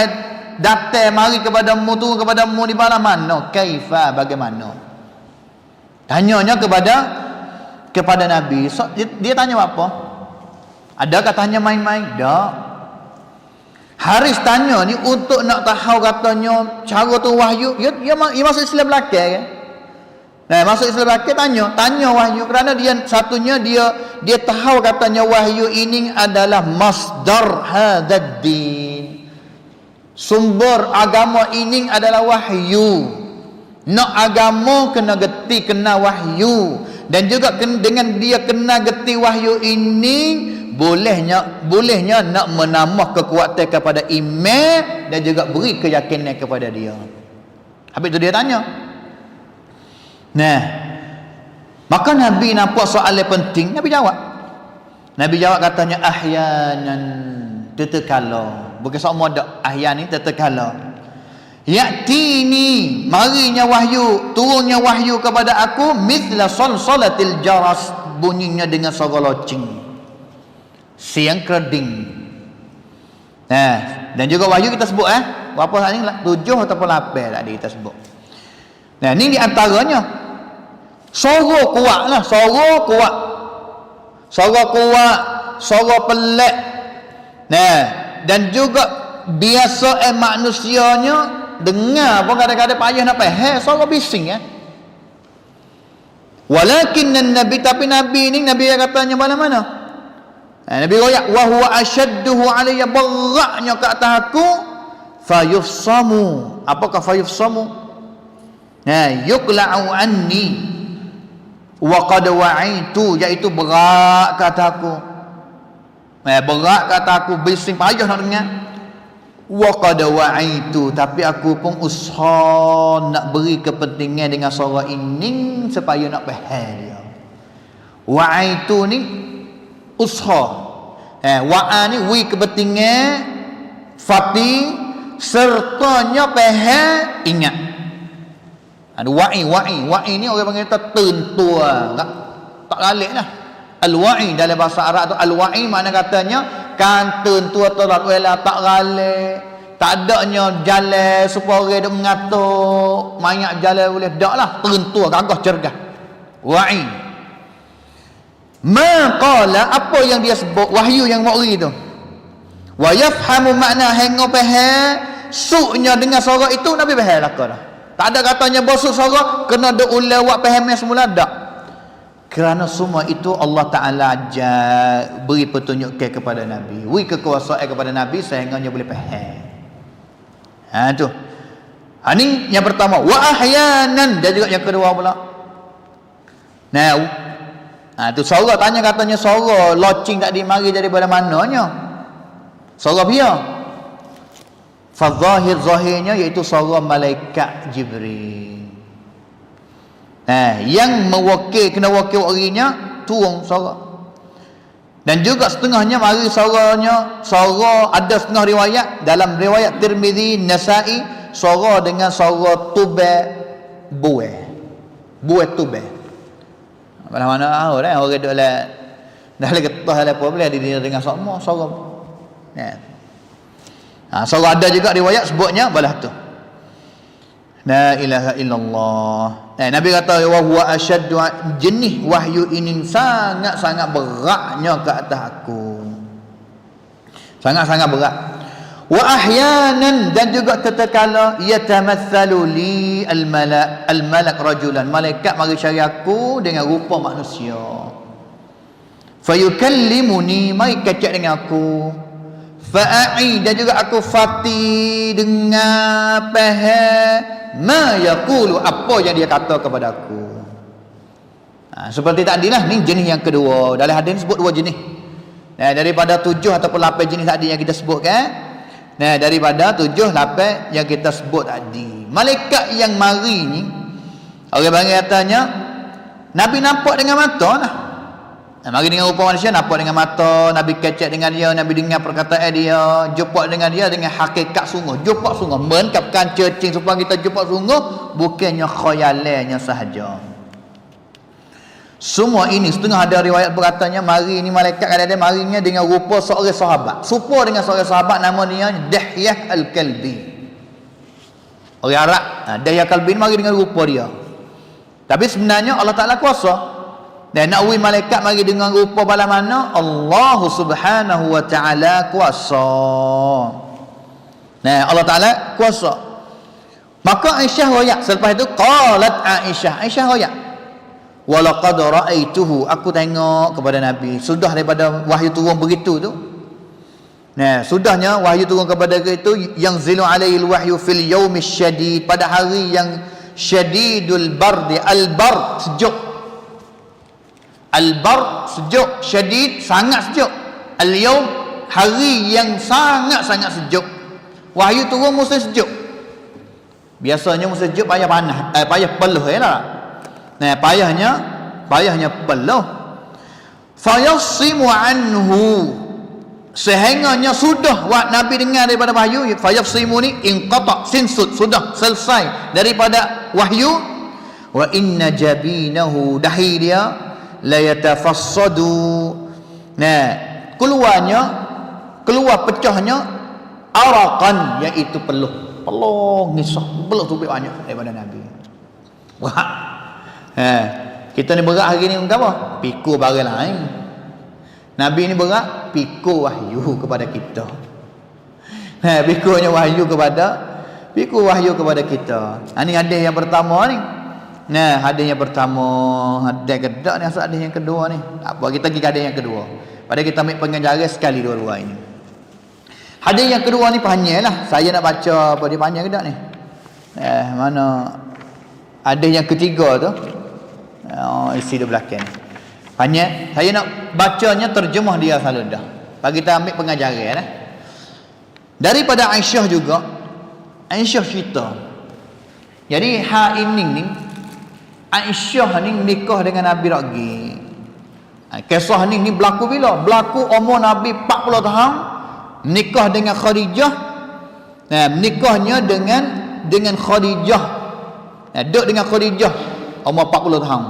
datang mari kepadamu, turun kepadamu di mana? Kaifa, bagaimana? Tanyanya kepada Nabi. So, dia tanya apa? Adakah tanya main-main? Tak. Haris tanya ni untuk nak tahu katanya cara tu wahyu. Dia masuk Islam belakang kan? Nah, masuk Islam belakang tanya wahyu, kerana dia satunya dia tahu katanya wahyu ini adalah masdar hadzal din. Sumber agama ini adalah wahyu. Nak agama kena geti, kena wahyu. Dan juga dengan dia kena geti wahyu ini, bolehnya nak menambah kekuatan kepada iman dan juga beri keyakinan kepada dia. Habis itu dia tanya. Nah, maka Nabi nampak soalan penting, Nabi jawab. Nabi jawab katanya ahyanan, tetekala. Bukan semua dak, ahyan ni tetekala. Ya'tini, marinya wahyu, turunnya wahyu kepada aku mithla salsalatil jaras, bunyinya dengan suara loceng, siang kerding. Nah, dan juga wahyu kita sebut berapa hari ni, 7 ataupun 8 tadi kita sebut. Nah, ni di antaranya suara kuat lah, suara kuat, suara pelik. Nah, dan juga biasa manusianya dengar pun kadang-kadang payah nak faham suara bising Walakin Nabi, tapi Nabi ni Nabi yang katanya mana-mana Nabi royak wa huwa ashadduhu alayya, beratnya ke atas aku. Fayufsamu, apakah fayufsamu? Yuqla'u anni wa qad wa'itu, iaitu berat ke atas aku. Berat ke atas aku, bising payah nak dengar. Wa qad wa'itu, tapi aku pun usaha nak beri kepentingan dengan suara ini supaya nak faham dia. Wa'itu ni usaha, wa'a ni wi kepentingan, fati sertanya faham, ingat. Ada wa'i ni orang panggil tertentua, tak galak lah. Al-wa'i dalam bahasa Arab tu, al-wa'i makna katanya kan tentua tolak wala, tak galak, tak adanya jalan supaya orang duk mengatur banyak jalan boleh, dak lah, tentua, gagah cergas. Wa'i ma qala, apa yang dia sebut, wahyu yang mu'ri tu. Wa yafhamu makna hangga faham suknya dengan suara itu, Nabi faham lah dah. Tak ada katanya bosuk suara kena duk ulang buat faham semula, dak. Kerana semua itu Allah Ta'ala ajar, beri petunjuk kepada Nabi, beri kekuasaan kepada Nabi sehingga dia boleh faham. Tu. Ini yang pertama. Wa ahyanan, dan juga yang kedua pula. Tu suara tanya katanya suara locing tak dimari daripada mananya? Suara dia. Zahirnya iaitu suara malaikat Jibril. Yang kena wakil warinya turun suara. Dan juga setengahnya mari suaranya, suara ada setengah riwayat, dalam riwayat Tirmizi, Nasa'i, suara dengan suara tubah buah tubah. Mana-mana tahu dah orang duk dalam getah apa boleh dia dengan semua suara. Suara ada juga riwayat sebutnya balah tu. La ilaha illallah. Nabi kata wa huwa asyaddu, jenis wahyu ini sangat-sangat beratnya ke atas aku. Sangat-sangat berat. Wa ahyanan, dan juga tatkala yatamatsalu li al-malak rajulan, malaikat mari cari aku dengan rupa manusia. Fayukallimuni, mari kecak dengan aku. Fa'ai, dan juga aku fati dengan faham ma yaqulu, apa yang dia kata kepada aku. Seperti tadi lah, ni jenis yang kedua. Dalam hadis sebut dua jenis. Daripada 7 ataupun 8 jenis tadi yang kita sebut kan. Daripada 7, 8 yang kita sebut tadi. Malaikat yang mari ni, orang panggil katanya Nabi nampak dengan mata lah. Mari dengan rupa manusia, nampak dengan mata, Nabi kecek dengan dia, Nabi dengar perkataan dia, jumpa dengan dia dengan hakikat sungguh, jumpa sungguh, menkapkan cacing supaya kita jumpa sungguh, bukannya khayalannya sahaja. Semua ini setengah ada riwayat berkatanya mari ni malaikat kadang-kadang marinya dengan rupa seorang sahabat, serupa dengan seorang sahabat, nama dia Dahyah Al-Kalbi, orang Arab. Dahyah Al-Kalbi ni mari dengan rupa dia, tapi sebenarnya Allah Ta'ala kuasa. Dan nak uwi malaikat mari dengan rupa bala mana? Allah Subhanahu wa Ta'ala kuasa. Allah Ta'ala kuasa. Maka Aisyah royak, selepas itu qalat Aisyah royak, wa laqad ra'aituhu, aku tengok kepada Nabi sudah daripada wahyu turun begitu tu. Sudahnya wahyu turun kepada itu, yang zilu alaihil wahyu fil yaumis syadid, pada hari yang syadidul bardi, al-bard sejuk, al-bard sejuk, syadid sangat sejuk, al-yaum hari yang sangat-sangat sejuk. Wahyu turun musim sejuk. Biasanya musim sejuk payah panas, payah peluh lah. Payahnya peluh. Fayasimu anhu, sehingganya sudah Nabi dengar daripada wahyu. Fayasimu ni inqata, sinsut, sudah selesai daripada wahyu. Wa inna jabinahu, dahi dia la yatafassadu, keluar pecahnya araqan, iaitu peluh ngisah, peluh tu banyak daripada Nabi. Wah, kita ni berat hari ni apa? Pikul barang lain. Nabi ni berat pikul wahyu kepada kita. Pikulnya wahyu kepada kita. Ini hadis yang pertama ni. Hadis yang pertama, hadis kedua ni, hadis yang kedua ni. Tak apa, kita pergi ke hadis yang kedua. Pada kita ambil pengajaran sekali dua-dua ini. Hadis yang kedua ni panjang lah. Saya nak baca apa dia panjang ke tak ni? Mana hadis yang ketiga tu? Isi di belakang ni. Panjang. Saya nak bacanya terjemah dia selalu dah. Bagi kita ambil pengajaran lah. Daripada Aisyah juga. Aisyah cerita. Jadi ini ni Aisyah ni nikah dengan Nabi lagi. Kisah ni berlaku bila? Berlaku umur Nabi 40 tahun, nikah dengan Khadijah. Nikahnya dengan Khadijah. Duduk dengan Khadijah umur 40 tahun.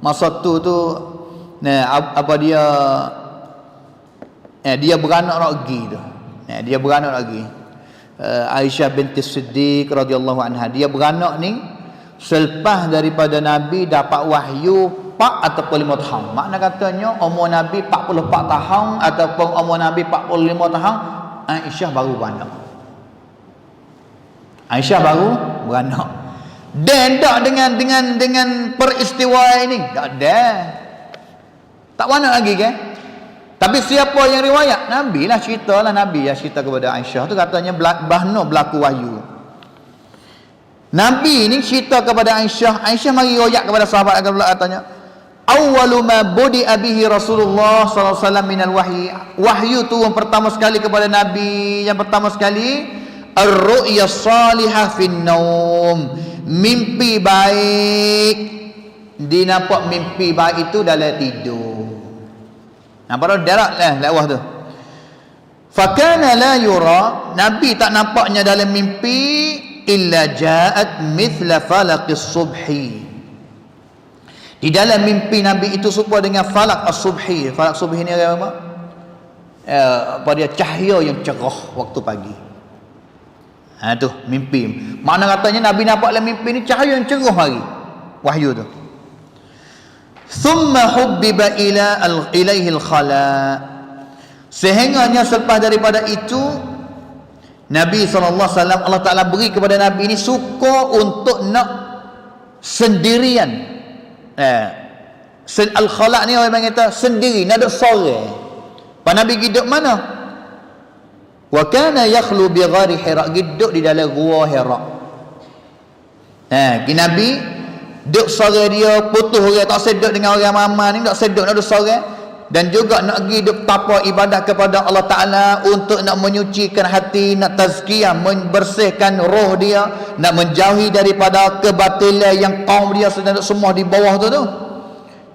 Masa tu apa dia dia beranak lagi tu. Dia beranak lagi. Aisyah binti Siddiq radhiyallahu anha, dia beranak ni selepas daripada Nabi dapat wahyu 4 ataupun 5 tahun. Makna katanya umur Nabi 44 tahun ataupun umur Nabi 45 tahun, Aisyah baru beranak. Aisyah baru beranak. Dan tak dengan peristiwa ini, tak ada. Tak beranak lagi kan? Tapi siapa yang riwayat? Nabi lah ceritalah, Nabi yang cerita kepada Aisyah tu, katanya bahno berlaku wahyu. Nabi ni cerita kepada Aisyah, Aisyah mari royak kepada sahabat katanya, awwalu ma budi'a bihi Rasulullah sallallahu alaihi wasallam minal wahyi. Wahyu turun pertama sekali kepada Nabi, yang pertama sekali ar-ru'ya salihah fin naum. Mimpi baik. Dinampak mimpi baik itu dalam tidur. Nampak darat lah lakwah tu. Fakana la yura, Nabi tak nampaknya dalam mimpi illa ja'at mithla falaqis subhi. Di dalam mimpi Nabi itu serupa dengan falak as-subhi. Falak subhi ni apa? Pada cahaya yang cerah waktu pagi. Tu mimpi. Mana katanya Nabi nampak dalam mimpi ni cahaya yang cerah hari. Wahyu tu. Thumma hubbiba ilaihi al-khala. Sehingganya selepas daripada itu Nabi SAW, Allah Ta'ala beri kepada Nabi ini suka untuk nak sendirian. Al-khala ni orang kata sendiri, nak duduk sore. Pak Nabi hidup mana? Wa kana yakhlu bi ghari Hira, hidup di dalam gua Hira. Nabi duduk sore dia, putus orang, tak sedut dengan orang mama ni, tak sedut nak duduk sore. Dan juga nak pergi duduk tapa ibadat kepada Allah Ta'ala untuk nak menyucikan hati, nak tazkiyah, membersihkan roh dia, nak menjauhi daripada kebatilan yang kaum dia sedang semua di bawah tu.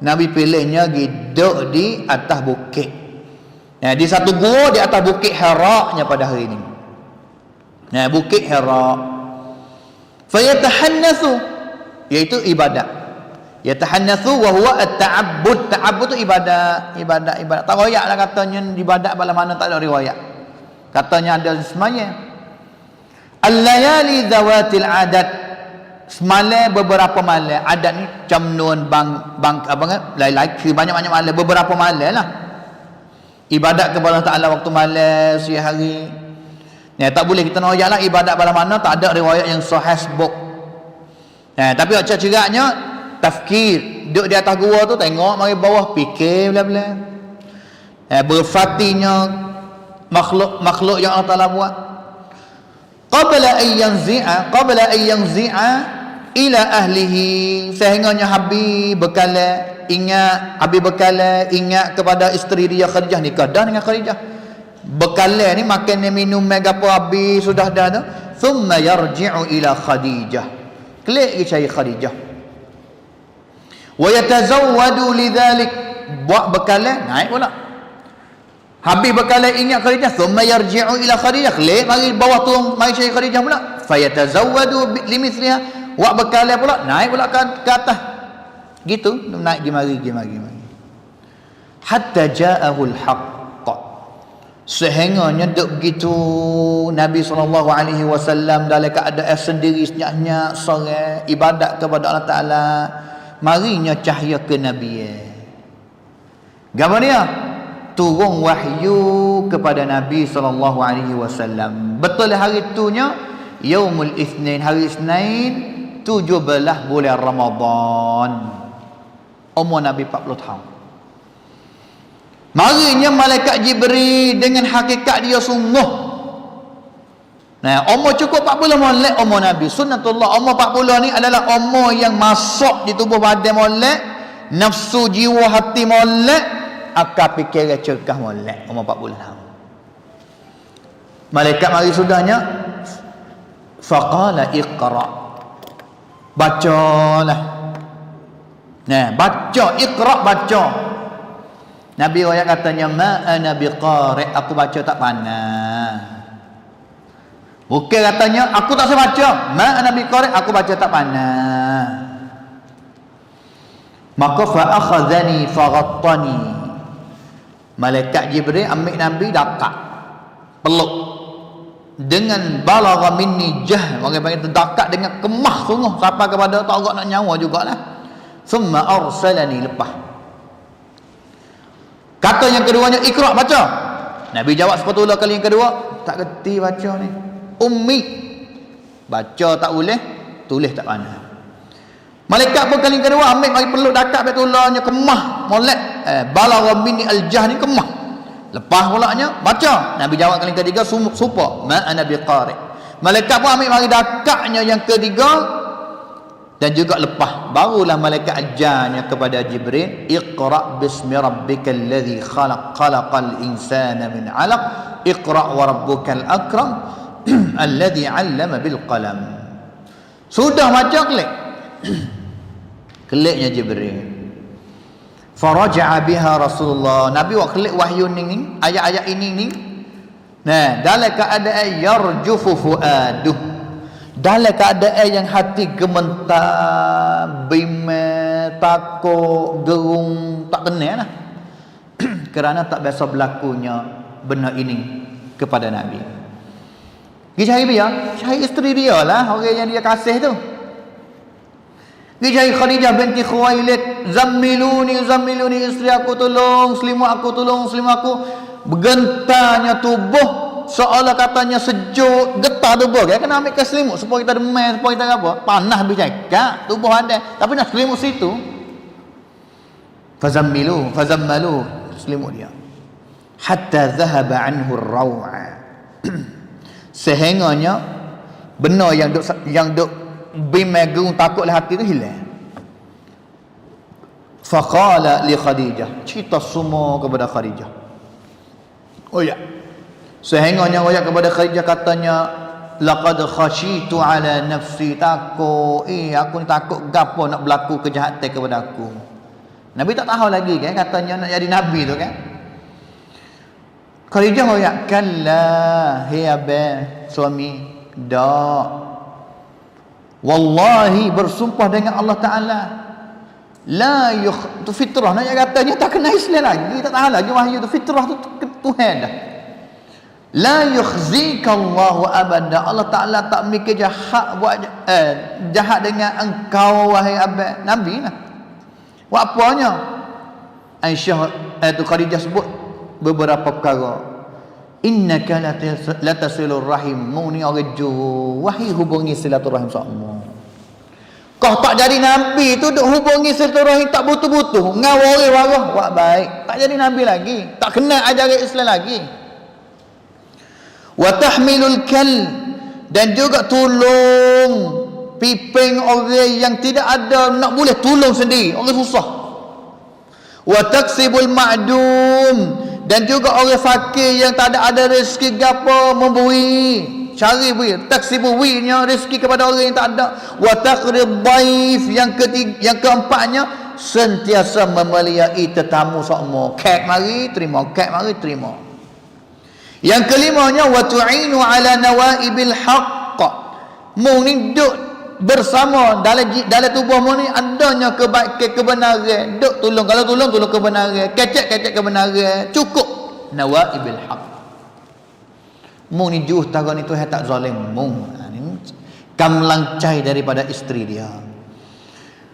Nabi pilihnya duduk di atas bukit. Di satu gua di atas bukit Hira nya pada hari ini. Bukit Hira. Fayatahannathu, iaitu ibadat. Yatahannathu wa huwa at-ta'abbud. Ta'abbud tu ibadat. Tak royak lah katanya ibadat pada mana, tak ada riwayat. Katanya ada semaya. Al-layali dhawatil adat. Semalam beberapa malam. Adat ni camnun bang apa kan? Lain-lain banyak-banyak malam, beberapa malam lah. Ibadat kepada Allah Ta'ala waktu malam, siang hari. Tak boleh kita royak lah ibadat pada mana, tak ada riwayat yang sahih sebut. Tapi ceraknya tafkir, duduk di atas gua tu tengok mari bawah, fikir bela-bela. Berfatinya makhluk yang Allah Taala buat. Qabla an yanzi'a ila ahlihi, sehingganya Habib bekala ingat kepada isteri dia Khadijah, nikah dah dengan Khadijah. Bekala ni makan ni minum apa habis sudah dah tu. Thumma yarji'u ila Khadijah, klik ke cari Khadijah. Wa yatazawwadu lidzalik, buat bekalan naik pula. Habis bekalan ingat Khadijah, thumma yarji'u ila Khadijah, klik mari bawah tu mari cari Khadijah pula. Fayatazawwadu limithliha, buat bekalan pula naik pula ke atas. Gitu naik mari. Hatta ja'ahul haqq, sehingganya duk begitu Nabi SAW dalam keadaan sendiri senyap-nyap sore ibadat kepada Allah Ta'ala, marinya cahaya ke Nabi. Gambar dia turun wahyu kepada Nabi SAW. Betul hari itunya Yaumul Itsnin, hari Isnin 17 bulan Ramadan. Umur Nabi 40 tahun. Marinya malaikat Jibril dengan hakikat dia sungguh. Nah, umur cukup 40 molek umur Nabi. Sunnatullah, umur 40 ni adalah umur yang masuk di tubuh badan molek, nafsu jiwa hati molek, akal fikir cerkah molek, umur 40 tahun. Malaikat mari sudahnya, faqala iqra. Bacalah. Nah, baca, iqra, baca. Nabi ayat katanya, ma ana biqari, aku baca tak pandai. Bukan katanya aku tak bisa baca, ma ana biqari, aku baca tak pandai. Maka fa akhadhani faghattani. Malaikat Jibril ambil Nabi dekat, peluk dengan balagha minni jah, orang panggil terdekat dengan kemah sungguh sampai kepada tak agak nak nyawa jugalah. Thumma arsalani, lepas. Kata yang keduanya, ikra, baca. Nabi jawab sepatutnya kali yang kedua, tak kerti baca ni, ummi, baca tak boleh, tulis tak pandai. Malaikat pun kali yang kedua ambil mari peluk dekat betulnya kemah molek, balagha minni al-jah ni kemah. Lepas pulaknya baca. Nabi jawab kali ketiga, supa, ma ana biqari. Malaikat pun ambil mari dekatnya yang ketiga dan juga lepas. Barulah malaikat ajarnya kepada Jibril, iqra bismi rabbikal ladzi khalaq, khalaqal insana min 'alaq, iqra wa rabbukal akram alladzi 'allama bil qalam. Sudah baca klik. Kliknya Jibril. Faraja'a biha Rasulullah. Nabi wa klik wahyu ni, ayat-ayat ini ni. Nah, dalam keadaan yarjufu fuaduh, dalam keadaan yang hati gemetar, bimbang, takut, gerung, tak kenal lah. Kerana tak biasa berlakunya benda ini kepada Nabi. Dia cari dia, cari isteri dia lah, orang yang dia kasih tu. Dia cari Khadijah binti Khuwailid, zammiluni, zammiluni, isteri aku tolong, selimut aku tolong, selimut aku. Bergentarnya tubuh, seolah katanya sejuk, getar tubuh. Dia kena ambil ke selimut supaya kita demam, supaya kita apa? Panas bercakap, tubuh ada. Tapi nak selimut situ. Fazammalu, selimut dia. Hatta zahaba anhu ar-raw'a. Sehingganya benar yang duk bimagung takutlah hati tu hilang. Faqala li Khadijah, cerita semua kepada Khadijah. Oh ya, sehingganya royak kepada Khadijah katanya, laqad khashitu ala nafsi, takut, aku ni takut gapo nak berlaku kejahatan kepada aku. Nabi tak tahu lagi kan, katanya nak jadi nabi tu kan. Khadijah royak, kalla hiya ba, suami, dak, wallahi bersumpah dengan Allah Ta'ala, la tu fitrah, nak katanya tak kena Islam lagi, tak tahu lagi wahyu tu, fitrah tu Tuhan dah. La yukhzika Allahu abada, Allah Ta'ala tak mikir jahat buat jahat dengan engkau wahai abad Nabi lah. Buat apanya? Aisyah tu Khadijah sebut beberapa perkara. Innaka la tasilur rahim, mu ni orang jauh, wahai hubungi silaturahim sama. Kau tak jadi nabi tu duk hubungi silaturahim tak butuh-butuh, ngawari warah buat baik, tak jadi nabi lagi, tak kenal ajaran Islam lagi. Wa tahmilul kal, dan juga tolong piping orang yang tidak ada nak boleh tolong sendiri, orang susah. Wa taksibul ma'dum, dan juga orang fakir yang tak ada rezeki gapo memberi, cari beri, taksibu winya rezeki kepada orang yang tak ada. Wa taqrid dhaif, yang keempatnya sentiasa memelihai tetamu semua. Kek mari terima, kek mari terima. Yang kelimanya wa tu'inu ala nawaibil haqq, mu ni duk bersama dalam tubuhmu ni adanya kebenaran, duk tolong, kalau tolong kebenaran, kecek kebenaran, cukup nawaibil haq. Mu ni juh tagan itu tak zalim mu, ni kamlang cai daripada isteri dia.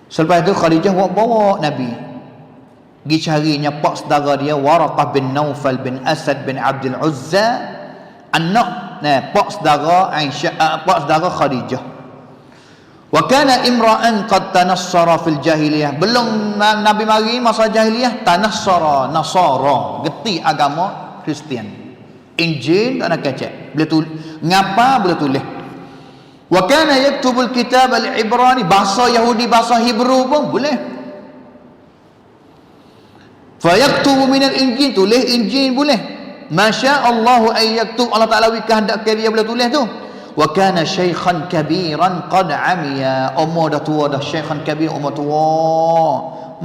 Selepas itu Khadijah bawa Nabi pergi carinya pak saudara dia, Waraqah bin Naufal bin Asad bin Abdul Uzza, anak pak saudara Aisyah, pak saudara Khadijah. Wa kana imra'an qad tanassara fil jahiliyah. Belum Nabi mari masa jahiliyah, tanassara, nasara, geti agama Kristian. Injil tak nak kacak. Boleh tulis. Ngapa boleh tulis. Wa kana yaktubul kitab al-Ibrani, bahasa Yahudi, bahasa Hebrew pun boleh. Fa yaktubu min al-Injil, tulis Injil boleh. Masya Allah ay yaktub, Allah Taala kehendak dia boleh tulis tu. Wa kana syaikhan kabiran qad amiya, umur dah tua dah, syaikhan kabir, umur tua,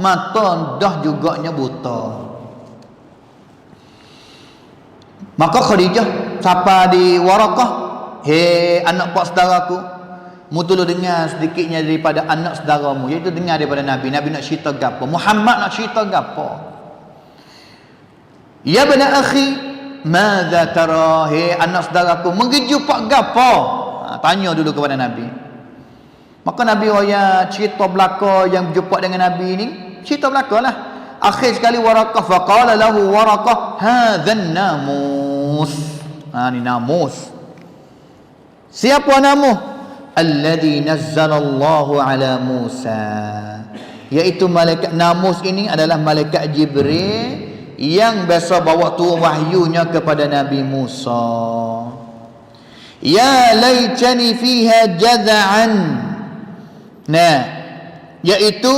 mata dah juganya buta. Maka Khadijah sapa di Waraqah, "Hei anak pak saudaraku, mu tolong dengar sedikitnya daripada anak saudaramu, iaitu dengar daripada Nabi. Nabi nak cerita gapo, Muhammad nak cerita gapo. Ya bani akhi, madza tara?" Hei anak saudaraku, mengeju pak gapo? Tanya dulu kepada Nabi. Maka Nabi raya cerita belaka yang berjumpa dengan Nabi ni, cerita belakalah. Akhir sekali Waraqah, faqala lahu Waraqah, hadzan namus. Ni namus. Siapa namus? Alladhi nazzalallahu ala Musa, iaitu malaikat. Namus ini adalah malaikat Jibril yang biasa bawa turun wahyunya kepada Nabi Musa. Ya laitani fiha jaza'an. Nah, iaitu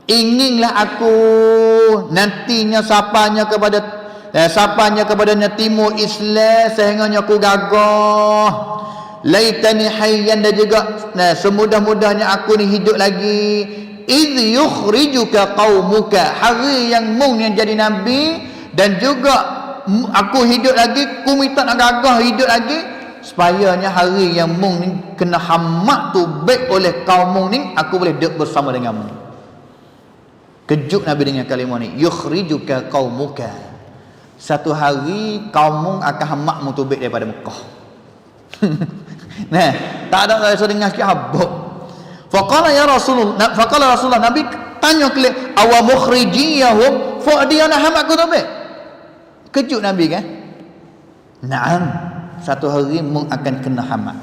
inginlah aku nantinya sapanya kepada timur Islam sehingga aku gagah. Laitani hayyan, dan juga semudah-mudahnya aku ni hidup lagi. Idh yukhrijuka qaumuka, hari yang mung yang jadi nabi, dan juga aku hidup lagi, ku minta nak gagah hidup lagi, supayanya hari yang mung ni kena hamak tu baik oleh kaum mung ni, aku boleh duduk bersama denganmu. Kejut Nabi dengan kalimah ni, yukhrijuka qaumuka. Satu hari kaum mung akan hamakmu tu baik daripada Mekah. Nah, tak ada rasa dengar sikit habuk. Faqala Rasulullah, Nabi tanya ke awa mukhrijiyahum, fa dia nak hamak aku tu baik. Kejut Nabi kan? Naam, satu hari mung akan kena hamak.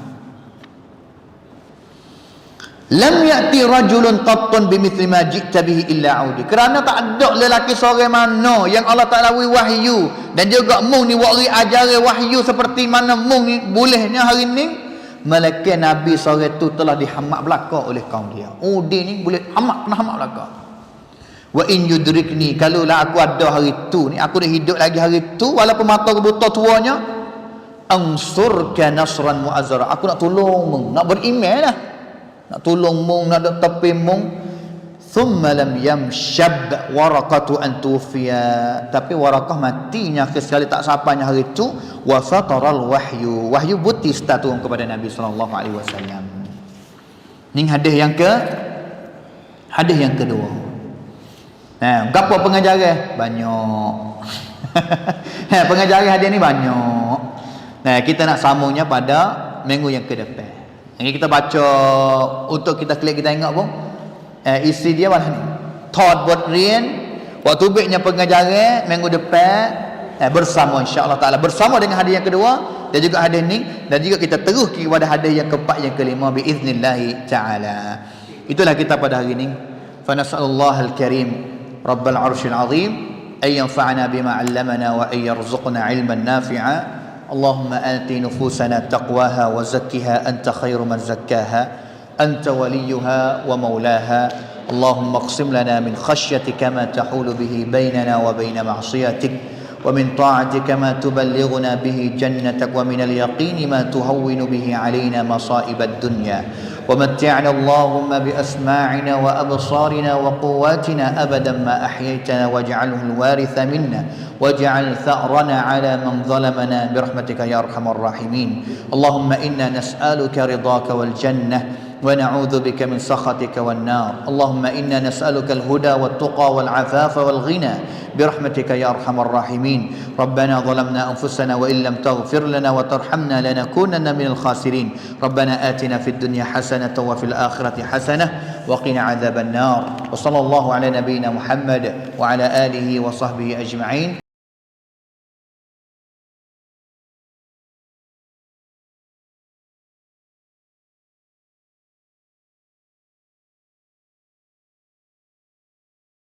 Lam ya'ti rajulun qattun bimithli ma ji'ta bihi illa audi. Kerana tak ada lelaki seorang mana yang Allah Taala wahyu, dan juga mung ni wari ajaran wahyu seperti mana mung ni bolehnya hari ni, malaikat Nabi seorang tu telah dihamak belaka oleh kaum dia. Dia ni boleh hamak, kena hamak belaka. Wa in yudrikni, kalaulah aku ada hari tu ni, aku dah hidup lagi hari tu, walaupun mata aku buta tuanya, ansurka nasran mu'azzara, aku nak tolong mung, nak beriman lah, nak tolong mung, nak duk tepi mung. Thumma lam yamshab Waraqatu an tufiya, tapi Waraqah matinya sekali tak sapanya hari itu. Wa fataral wahyu, wahyu butis tak turun kepada Nabi SAW. Ni hadis yang kedua. Gapo pengajaran banyak. Pengajaran hadis ni banyak. Kita nak sambungnya pada minggu yang ke depan. Ini kita baca untuk kita klik, kita ingat pun isi dia mana ni, thought buat rian waktu baiknya pengajaran minggu depan bersama insya-Allah taala, bersama dengan hadis yang kedua dan juga hadis ni, dan juga kita terus kepada hadis yang keempat, yang kelima biiznillah taala. Itulah kita pada hari ini. Fa nas'alullah al-karim rabbal arsyil azim ay yanfa'ana bima 'allamana wa ay yarzuqna 'ilman nafi'a. Allahumma ati nufusana taqwaha wa zakkiha anta khairu man zakkaha أنت وليها ومولاها. اللهم اقسم لنا من خشيتك ما تحول به بيننا وبين معصيتك، ومن طاعتك ما تبلغنا به جنتك، ومن اليقين ما تهون به علينا مصائب الدنيا، ومتعنا اللهم بأسماعنا وأبصارنا وقواتنا أبدا ما أحييتنا، واجعله الوارث منا، واجعل ثأرنا على من ظلمنا برحمتك يا أرحم الراحمين. اللهم إنا نسألك رضاك والجنة، ونعوذ بك من سخطك والنار. اللهم إنا نسألك الهدى والتقى والعفاف والغنى برحمتك يا أرحم الراحمين. ربنا ظلمنا أنفسنا وإن لم تغفر لنا وترحمنا لنكونن من الخاسرين. ربنا آتنا في الدنيا حسنة وفي الآخرة حسنة وقنا عذاب النار. وصلى الله على نبينا محمد وعلى آله وصحبه أجمعين.